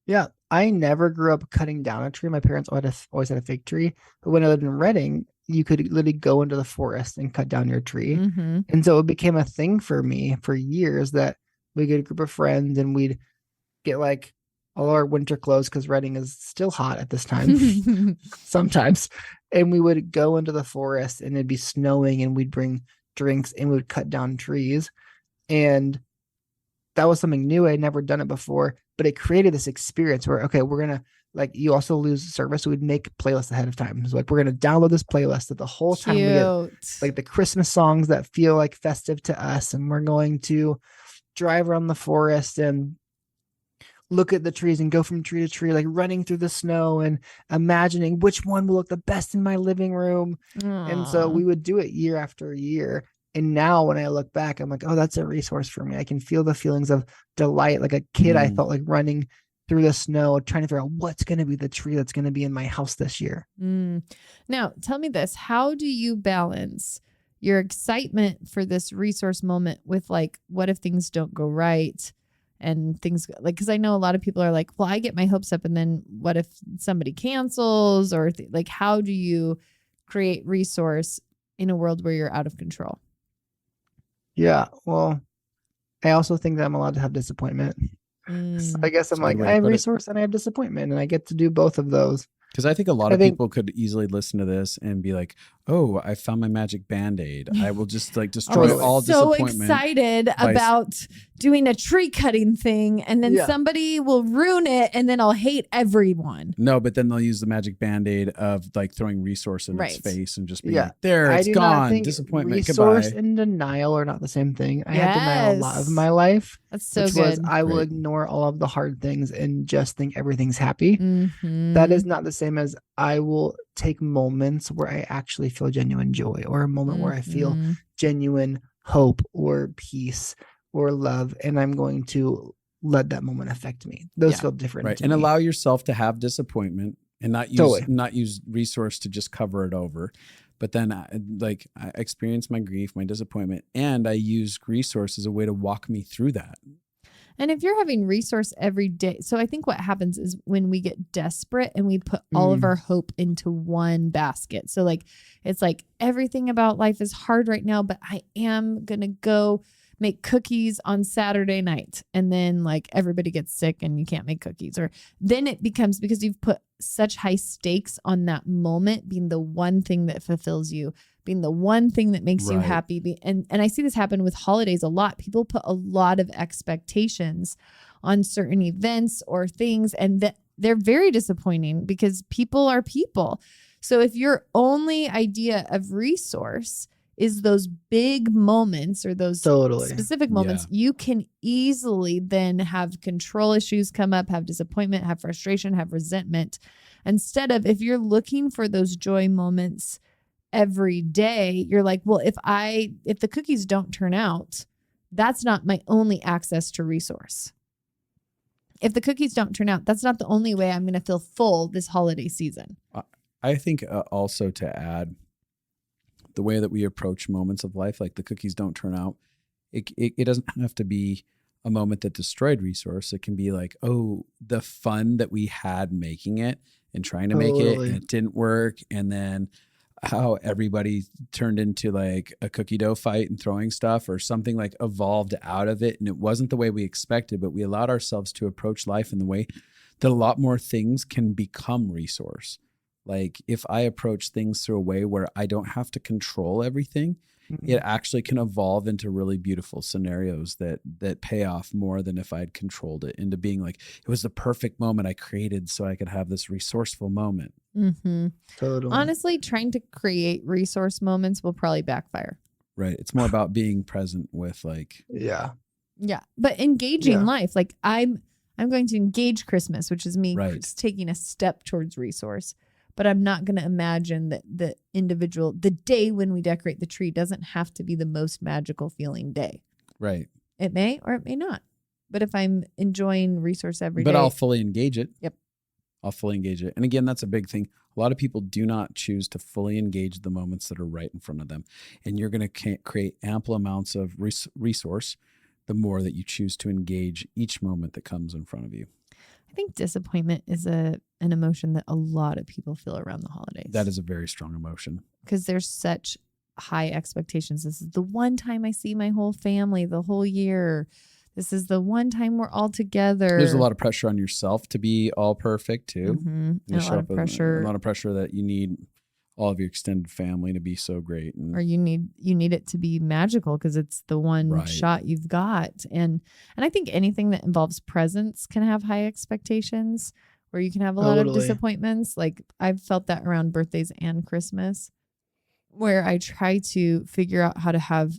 Yeah, I never grew up cutting down a tree. My parents always had a fig tree. But when I lived in Reading, you could literally go into the forest and cut down your tree. Mm-hmm. And so it became a thing for me for years that we get a group of friends and we'd get like all our winter clothes because Reading is still hot at this time sometimes. And we would go into the forest and it'd be snowing and we'd bring drinks and we would cut down trees. And that was something new. I had never done it before, but it created this experience where, okay, we're going to like, you also lose service. So we'd make playlists ahead of time. So like, we're going to download this playlist that the whole time we get like the Christmas songs that feel like festive to us. And we're going to drive around the forest and look at the trees and go from tree to tree, like running through the snow and imagining which one will look the best in my living room. Aww. And so we would do it year after year. And now when I look back, I'm like, oh, that's a resource for me. I can feel the feelings of delight. Like a kid, I felt like running through the snow, trying to figure out what's going to be the tree that's going to be in my house this year. Now, tell me this. How do you balance your excitement for this resource moment with like, what if things don't go right? And things like, because I know a lot of people are like, well, I get my hopes up and then what if somebody cancels or like, how do you create resource in a world where you're out of control? Yeah, well, I also think that I'm allowed to have disappointment. So I guess I'm like, I have resource and I have disappointment and I get to do both of those. Because I think a lot of people could easily listen to this and be like, oh, I found my magic Band-Aid. I will just like destroy all disappointment. So excited about doing a tree cutting thing and then somebody will ruin it and then I'll hate everyone. No, but then they'll use the magic Band-Aid of like throwing resource in its face and just be like, there, it's gone. Disappointment, resource goodbye. and denial are not the same thing. I had denial a lot of my life. That's so which good. Was I will ignore all of the hard things and just think everything's happy. Mm-hmm. That is not the same as I will take moments where I actually feel genuine joy or a moment where I feel genuine hope or peace or love. And I'm going to let that moment affect me. Those feel different. Right. And allow yourself to have disappointment and not use resource to just cover it over. But then I experience my grief, my disappointment, and I use resource as a way to walk me through that. And if you're having resource every day, so I think what happens is when we get desperate and we put all of our hope into one basket. So like, it's like everything about life is hard right now, but I am going to go make cookies on Saturday night. And then like everybody gets sick and you can't make cookies. Or then it becomes because you've put such high stakes on that moment being the one thing that fulfills you, being the one thing that makes you happy. And I see this happen with holidays a lot. People put a lot of expectations on certain events or things, and that they're very disappointing because people are people. So if your only idea of resource is those big moments or those specific moments, you can easily then have control issues come up, have disappointment, have frustration, have resentment. Instead of, if you're looking for those joy moments every day, you're like, well, if the cookies don't turn out, that's not my only access to resource. If the cookies don't turn out, that's not the only way I'm going to feel full this holiday season. I think also to add, the way that we approach moments of life, like the cookies don't turn out, it doesn't have to be a moment that destroyed resource. It can be like, oh, the fun that we had making it and trying to make it and it didn't work. And then how everybody turned into like a cookie dough fight and throwing stuff or something like evolved out of it. And it wasn't the way we expected, but we allowed ourselves to approach life in the way that a lot more things can become resource. Like if I approach things through a way where I don't have to control everything, it actually can evolve into really beautiful scenarios that pay off more than if I'd controlled it into being like, it was the perfect moment I created so I could have this resourceful moment. Mm-hmm. Totally. Honestly, trying to create resource moments will probably backfire. Right. It's more about being present with like, Yeah. Yeah. But engaging Yeah. life, like I'm going to engage Christmas, which is me Right. just taking a step towards resource. But I'm not going to imagine that the day when we decorate the tree doesn't have to be the most magical feeling day. right. It may or it may not. But if I'm enjoying resource every day. But I'll fully engage it. Yep. I'll fully engage it. And again, that's a big thing. A lot of people do not choose to fully engage the moments that are right in front of them. And you're going to create ample amounts of resource the more that you choose to engage each moment that comes in front of you. I think disappointment is an emotion that a lot of people feel around the holidays. That is a very strong emotion. Because there's such high expectations. This is the one time I see my whole family the whole year. This is the one time we're all together. There's a lot of pressure on yourself to be all perfect too. Mm-hmm. And a lot of pressure. A lot of pressure that you need all of your extended family to be so great. Or you need it to be magical because it's the one shot you've got. And I think anything that involves presence can have high expectations, or you can have a lot of disappointments. Like I've felt that around birthdays and Christmas, where I try to figure out how to have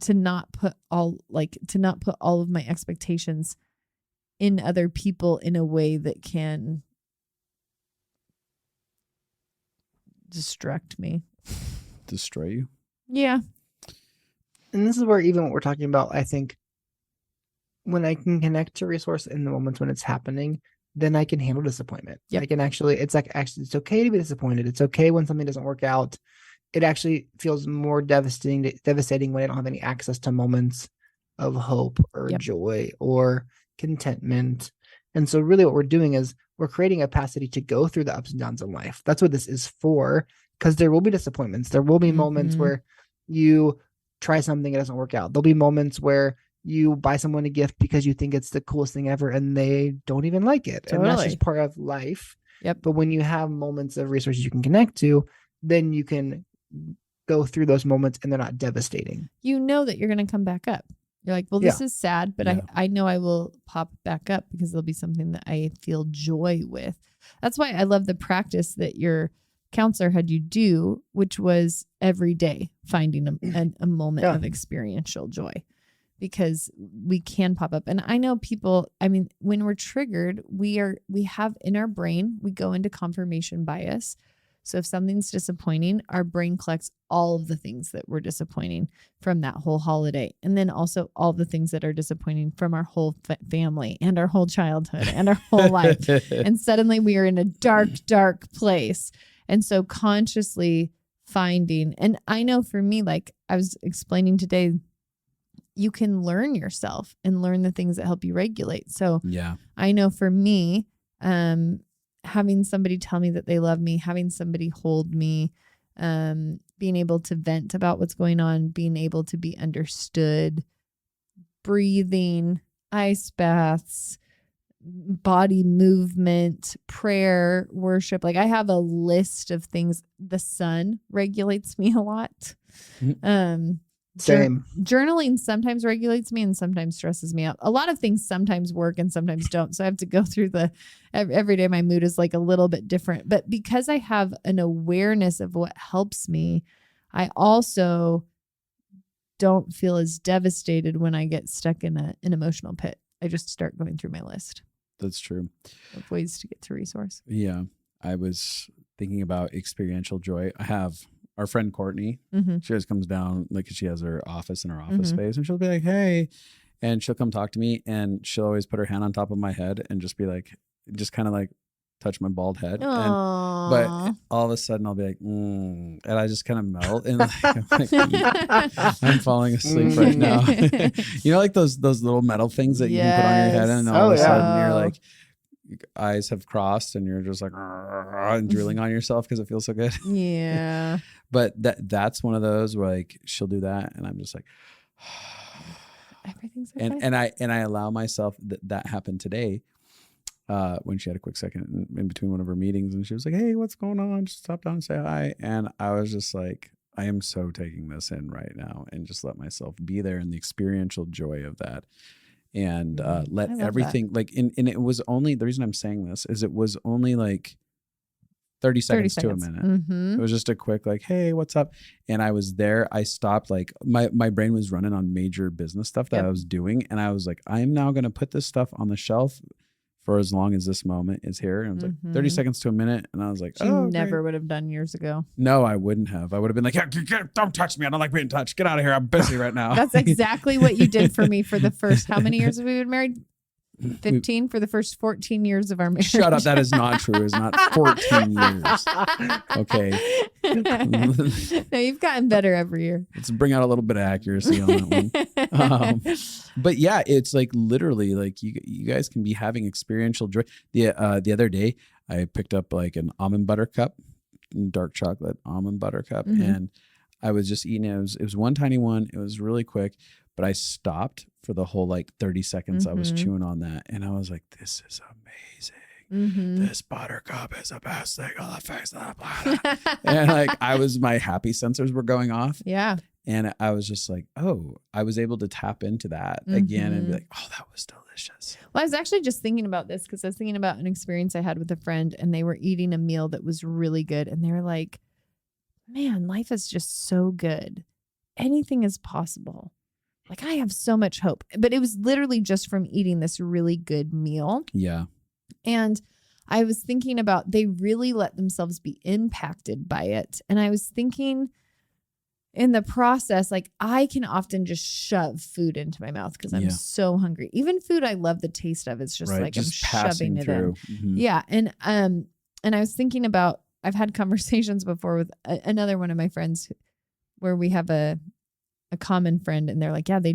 to not put all of my expectations in other people in a way that can distract me. Destroy you? Yeah. And this is where even what we're talking about, I think when I can connect to resource in the moments when it's happening, then I can handle disappointment. Yep. I can actually, it's okay to be disappointed. It's okay when something doesn't work out. It actually feels more devastating when I don't have any access to moments of hope or joy or contentment. And so really what we're doing is we're creating a capacity to go through the ups and downs in life. That's what this is for, because there will be disappointments. There will be moments where you try something, it doesn't work out. There'll be moments where you buy someone a gift because you think it's the coolest thing ever and they don't even like it. Totally. And that's just part of life. Yep. But when you have moments of resources you can connect to, then you can go through those moments and they're not devastating. You know that you're going to come back up. You're like, well, this is sad, but I know I will pop back up because there'll be something that I feel joy with. That's why I love the practice that your counselor had you do, which was every day finding a moment of experiential joy, because we can pop up. And I know people, I mean, when we're triggered, we have in our brain, we go into confirmation bias. So if something's disappointing, our brain collects all of the things that were disappointing from that whole holiday. And then also all the things that are disappointing from our whole family and our whole childhood and our whole life. And suddenly we are in a dark, dark place. And so consciously finding, and I know for me, like I was explaining today, you can learn yourself and learn the things that help you regulate. So I know for me, having somebody tell me that they love me, having somebody hold me, being able to vent about what's going on, being able to be understood, breathing, ice baths, body movement, prayer, worship. Like I have a list of things. The sun regulates me a lot. Same. Journaling sometimes regulates me and sometimes stresses me out. A lot of things sometimes work and sometimes don't. So I have to go through every day my mood is like a little bit different. But because I have an awareness of what helps me, I also don't feel as devastated when I get stuck in an emotional pit. I just start going through my list. That's true. Of ways to get to resource. Yeah. I was thinking about experiential joy. I have our friend Courtney, she always comes down, like she has her office in her office space, and she'll be like, hey, and she'll come talk to me, and she'll always put her hand on top of my head and just be like, just kind of like touch my bald head. But all of a sudden I'll be like, and I just kind of melt and I'm falling asleep right now. You know, like those little metal things that you can put on your head, and all of a sudden you're like, eyes have crossed and you're just like and drooling on yourself because it feels so good. Yeah. But that's one of those where like she'll do that and I'm just like everything's okay. And I allow myself that happened today. when she had a quick second in between one of her meetings, and she was like, "Hey, what's going on? Just stop down and say hi." And I was just like, I am so taking this in right now and just let myself be there in the experiential joy of that. And let everything like, and it was only, the reason I'm saying this is it was only like 30 seconds to a minute. Mm-hmm. It was just a quick like, "Hey, what's up?" And I was there. I stopped, like my brain was running on major business stuff that I was doing. And I was like, I am now going to put this stuff on the shelf for as long as this moment is here. And it was like 30 seconds to a minute. And I was like, you never would have done years ago. No, I wouldn't have. I would have been like, "Don't touch me. I don't like being touched. Get out of here. I'm busy right now." That's exactly what you did for me for the first, how many years have we been married? 15 for the first 14 years of our marriage. Shut up. That is not true. It's not 14 years. Okay. No, you've gotten better every year. Let's bring out a little bit of accuracy on that one. But yeah, it's like literally like you guys can be having experiential joy. The other day I picked up like an almond butter cup, dark chocolate almond butter cup. And I was just eating it. It was one tiny one. It was really quick, but I stopped for the whole like 30 seconds. I was chewing on that and I was like, "This is amazing. This buttercup is the best thing on the face of the planet." And like my happy sensors were going off. Yeah. And I was just like, oh, I was able to tap into that again and be like, "Oh, that was delicious." Well, I was actually just thinking about this because I was thinking about an experience I had with a friend and they were eating a meal that was really good. And they were like, "Man, life is just so good. Anything is possible. Like I have so much hope." But it was literally just from eating this really good meal. Yeah. And I was thinking about, they really let themselves be impacted by it. And I was thinking in the process, like I can often just shove food into my mouth because I'm so hungry. Even food I love the taste of, it's just like just I'm shoving it in. Yeah. And I was thinking about, I've had conversations before with another one of my friends where we have a common friend and they're like, yeah, they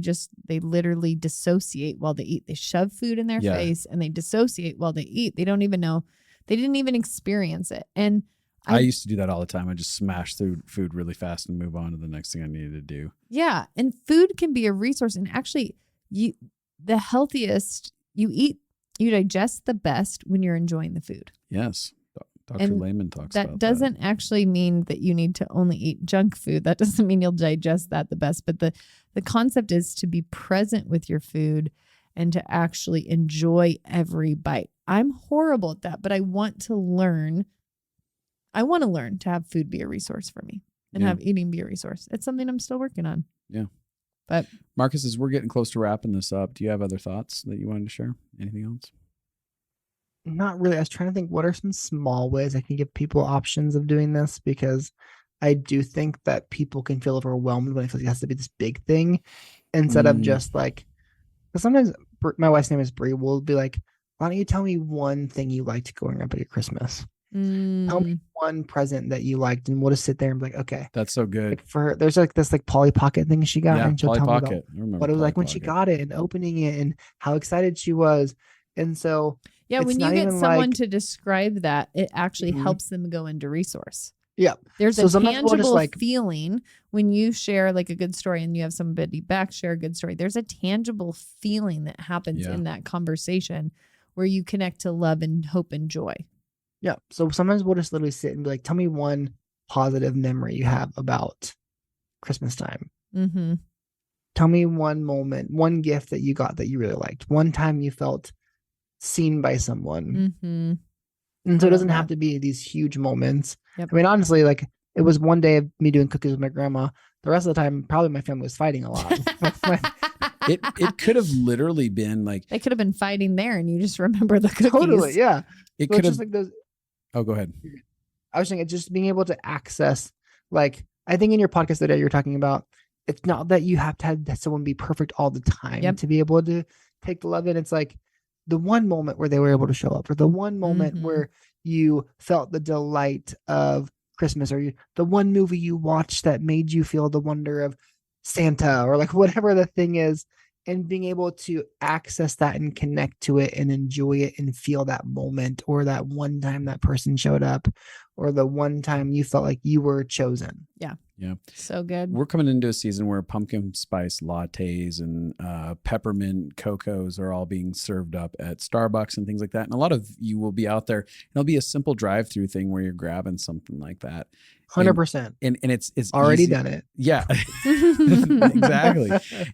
literally dissociate while they eat. They shove food in their face and they dissociate while they eat. They don't even know, they didn't even experience it. And I used to do that all the time. I just smash through food really fast and move on to the next thing I needed to do. Yeah. And food can be a resource. And actually the healthiest you digest the best when you're enjoying the food. Yes. Dr. Lehman talks about that. That doesn't actually mean that you need to only eat junk food. That doesn't mean you'll digest that the best. But the concept is to be present with your food and to actually enjoy every bite. I'm horrible at that, but I want to learn. I want to learn to have food be a resource for me and have eating be a resource. It's something I'm still working on. Yeah. But Marcus, as we're getting close to wrapping this up, do you have other thoughts that you wanted to share? Anything else? Not really. I was trying to think, what are some small ways I can give people options of doing this? Because I do think that people can feel overwhelmed when it feels like it has to be this big thing instead of just like, because sometimes my wife's name is Brie, will be like, "Why don't you tell me one thing you liked growing up at your Christmas? Tell me one present that you liked," and we'll just sit there and be like, "Okay." That's so good. Like for her, there's like this like Polly Pocket thing she got, and she'll Polly tell Pocket. me about what it was like when she got it and opening it and how excited she was. And so when you get someone to describe that, it actually helps them go into resource. Yeah. There's a tangible feeling when you share like a good story and you have somebody back share a good story. There's a tangible feeling that happens in that conversation where you connect to love and hope and joy. Yeah. So sometimes we'll just literally sit and be like, "Tell me one positive memory you have about Christmas time. Tell me one moment, one gift that you got that you really liked. One time you felt seen by someone." And so it doesn't have to be these huge moments. I mean, honestly, like it was one day of me doing cookies with my grandma. The rest of the time, probably my family was fighting a lot. It could have literally been like, they could have been fighting there and you just remember the cookies. Totally. Yeah. It could have just like those. Oh, go ahead. I was thinking just being able to access, like, I think in your podcast today, you're talking about, it's not that you have to have someone be perfect all the time to be able to take the love in. It's like the one moment where they were able to show up, or the one moment where you felt the delight of Christmas, or the one movie you watched that made you feel the wonder of Santa, or like whatever the thing is, and being able to access that and connect to it and enjoy it and feel that moment, or that one time that person showed up, or the one time you felt like you were chosen. Yeah. Yeah. So good. We're coming into a season where pumpkin spice lattes and peppermint cocos are all being served up at Starbucks and things like that. And a lot of you will be out there. It'll be a simple drive-through thing where you're grabbing something like that. 100%. And it's already easy. Done it. Yeah, exactly.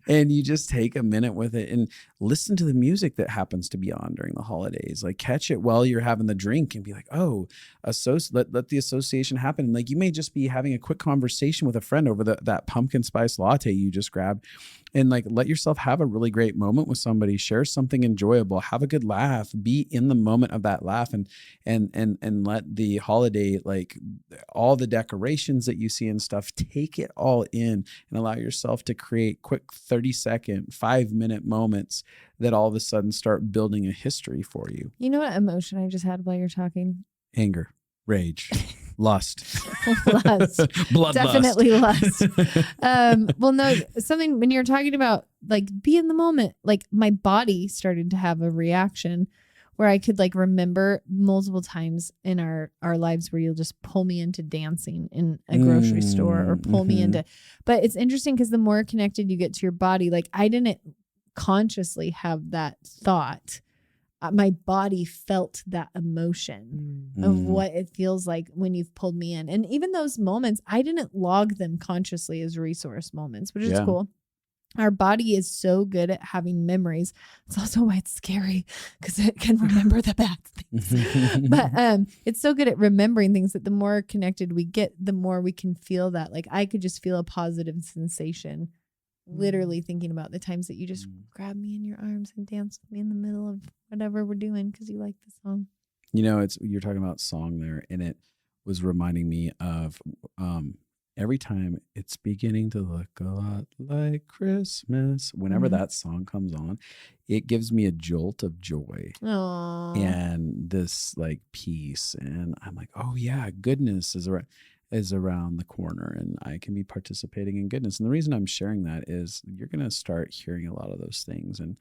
And you just take a minute with it and listen to the music that happens to be on during the holidays. Like catch it while you're having the drink and be like, oh, let the association happen. And like you may just be having a quick conversation with a friend over that pumpkin spice latte you just grabbed, and like let yourself have a really great moment with somebody. Share something enjoyable. Have a good laugh. Be in the moment of that laugh, and let the holiday, like all the decorations that you see and stuff, take it all in and allow yourself to create quick 30-second, 5-minute moments that all of a sudden start building a history for you. You know what emotion I just had while you're talking? Anger, rage, lust, lust, definitely lust. Well, no, something when you're talking about like be in the moment, like my body started to have a reaction where I could like remember multiple times in our lives where you'll just pull me into dancing in a grocery store or pull me into, but it's interesting because the more connected you get to your body, like I didn't consciously have that thought. My body felt that emotion of what it feels like when you've pulled me in. And even those moments, I didn't log them consciously as resource moments, which is cool. Our body is so good at having memories. It's also why it's scary because it can remember the bad things. But it's so good at remembering things that the more connected we get, the more we can feel that. Like I could just feel a positive sensation literally thinking about the times that you just grab me in your arms and dance with me in the middle of whatever we're doing because you like the song. You know, you're talking about song there, and it was reminding me of every time it's beginning to look a lot like Christmas. Whenever that song comes on, it gives me a jolt of joy. Aww. And this like peace, and I'm like, oh yeah, goodness is around the corner, and I can be participating in goodness. And the reason I'm sharing that is you're going to start hearing a lot of those things. And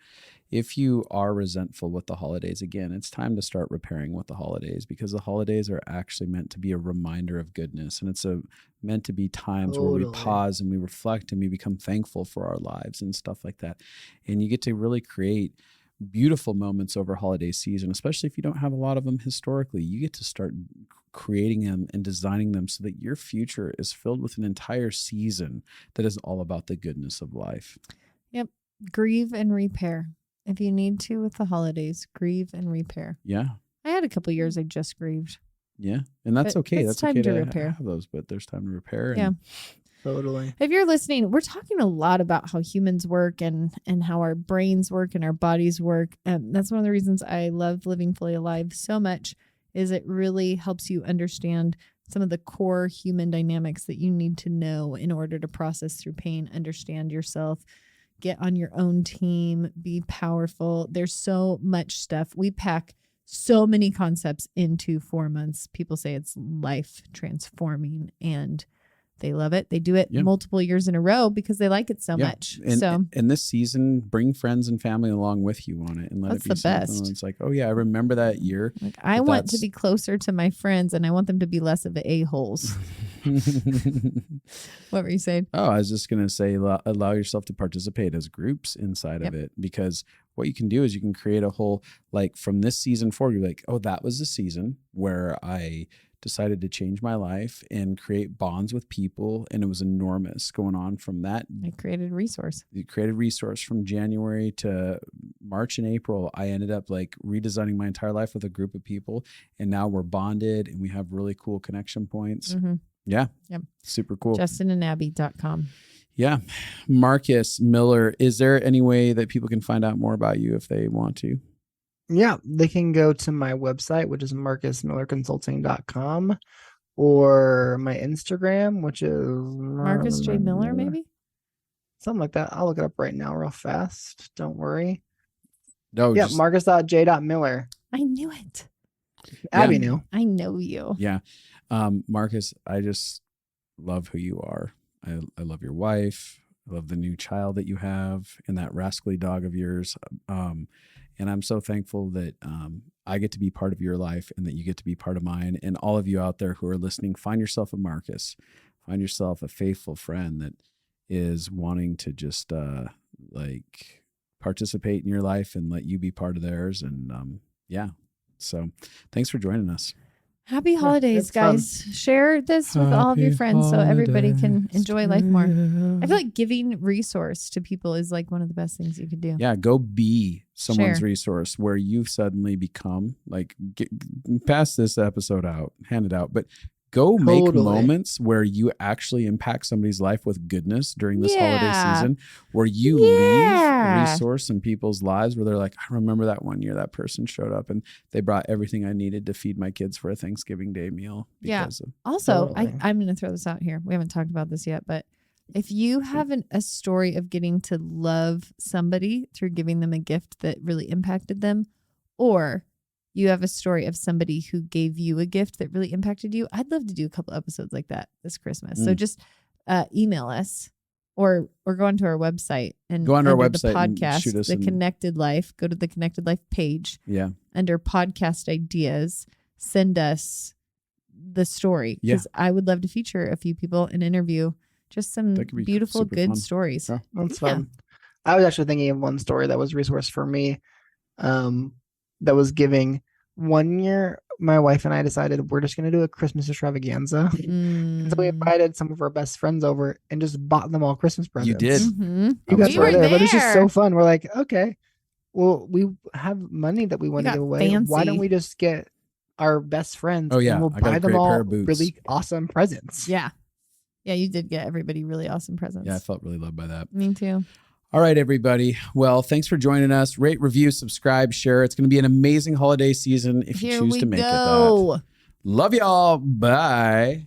if you are resentful with the holidays, again, it's time to start repairing with the holidays, because the holidays are actually meant to be a reminder of goodness. And it's meant to be times where we pause and we reflect and we become thankful for our lives and stuff like that. And you get to really create beautiful moments over holiday season, especially if you don't have a lot of them historically. You get to start creating them and designing them so that your future is filled with an entire season that is all about the goodness of life. Yep. Grieve and repair. If you need to with the holidays, grieve and repair. Yeah. I had a couple years I just grieved. Yeah. And that's okay. That's time okay to to repair. have those, but there's time to repair. Yeah. Totally. If you're listening, we're talking a lot about how humans work and how our brains work and our bodies work. That's one of the reasons I love Living Fully Alive so much, is it really helps you understand some of the core human dynamics that you need to know in order to process through pain, understand yourself, get on your own team, be powerful. There's so much stuff. We pack so many concepts into 4 months. People say it's life transforming, and they love it. They do it multiple years in a row because they like it so much. And this season, bring friends and family along with you on it, and let it be the something best. It's like, oh yeah, I remember that year. Like I want to be closer to my friends, and I want them to be less of a-holes. What were you saying? Oh, I was just going to say, allow yourself to participate as groups inside of it, because what you can do is you can create a whole, like from this season forward, you're like, oh, that was the season where I decided to change my life and create bonds with people. And it was enormous going on from that. I created a resource. You created resource from January to March and April. I ended up like redesigning my entire life with a group of people. And now we're bonded and we have really cool connection points. Mm-hmm. Yeah. Yep. Super cool. JustinandAbby.com. Yeah. Marcus Miller, is there any way that people can find out more about you if they want to? Yeah, they can go to my website, which is marcusmillerconsulting.com, or my Instagram, which is Marcus J. Miller, maybe? Something like that. I'll look it up right now real fast. Don't worry. No, yeah, Marcus.J.Miller. I knew it. Abby knew. I know you. Yeah. Marcus, I just love who you are. I love your wife. I love the new child that you have and that rascally dog of yours. And I'm so thankful that I get to be part of your life and that you get to be part of mine. And all of you out there who are listening, find yourself a Marcus. find yourself a faithful friend that is wanting to just like participate in your life and let you be part of theirs. And so thanks for joining us. Happy holidays, guys. Share this with all of your friends so everybody can enjoy life more. I feel like giving resource to people is like one of the best things you could do. Yeah, go be someone's Share. resource where you suddenly become like, pass this episode out, hand it out, but go make Totally. moments where you actually impact somebody's life with goodness during this holiday Yeah. season, where you leave a resource in people's lives where they're like, I remember that one year that person showed up and they brought everything I needed to feed my kids for a Thanksgiving Day meal. Yeah. Because of Also, Totally. I'm going to throw this out here. We haven't talked about this yet, but if you have a story of getting to love somebody through giving them a gift that really impacted them, or you have a story of somebody who gave you a gift that really impacted you, I'd love to do a couple episodes like that this Christmas. So just email us or go onto our website and Go onto our under the website and podcast, shoot us The an- Connected Life. Go to the Connected Life page yeah. under podcast ideas. Send us the story because I would love to feature a few people and interview just some That could be beautiful, super good fun. stories. Yeah. That's Yeah. fun. I was actually thinking of one story that was a resource for me. That was giving. One year, my wife and I decided we're just going to do a Christmas extravaganza. And so we invited some of our best friends over and just bought them all Christmas presents. You did. Mhm. You guys We were were there, but it's just so there. fun. We're like, okay, well, we have money that we want to got give away. Why don't fancy. we just get our best friends? Oh, yeah. and we'll I got a buy them great pair all of boots. really awesome presents. Yeah. Yeah, you did get everybody really awesome presents. Yeah, I felt really loved by that. Me too. All right, everybody. Well, thanks for joining us. Rate, review, subscribe, share. It's going to be an amazing holiday season if you Here choose we to make it go. that. Love y'all. Bye.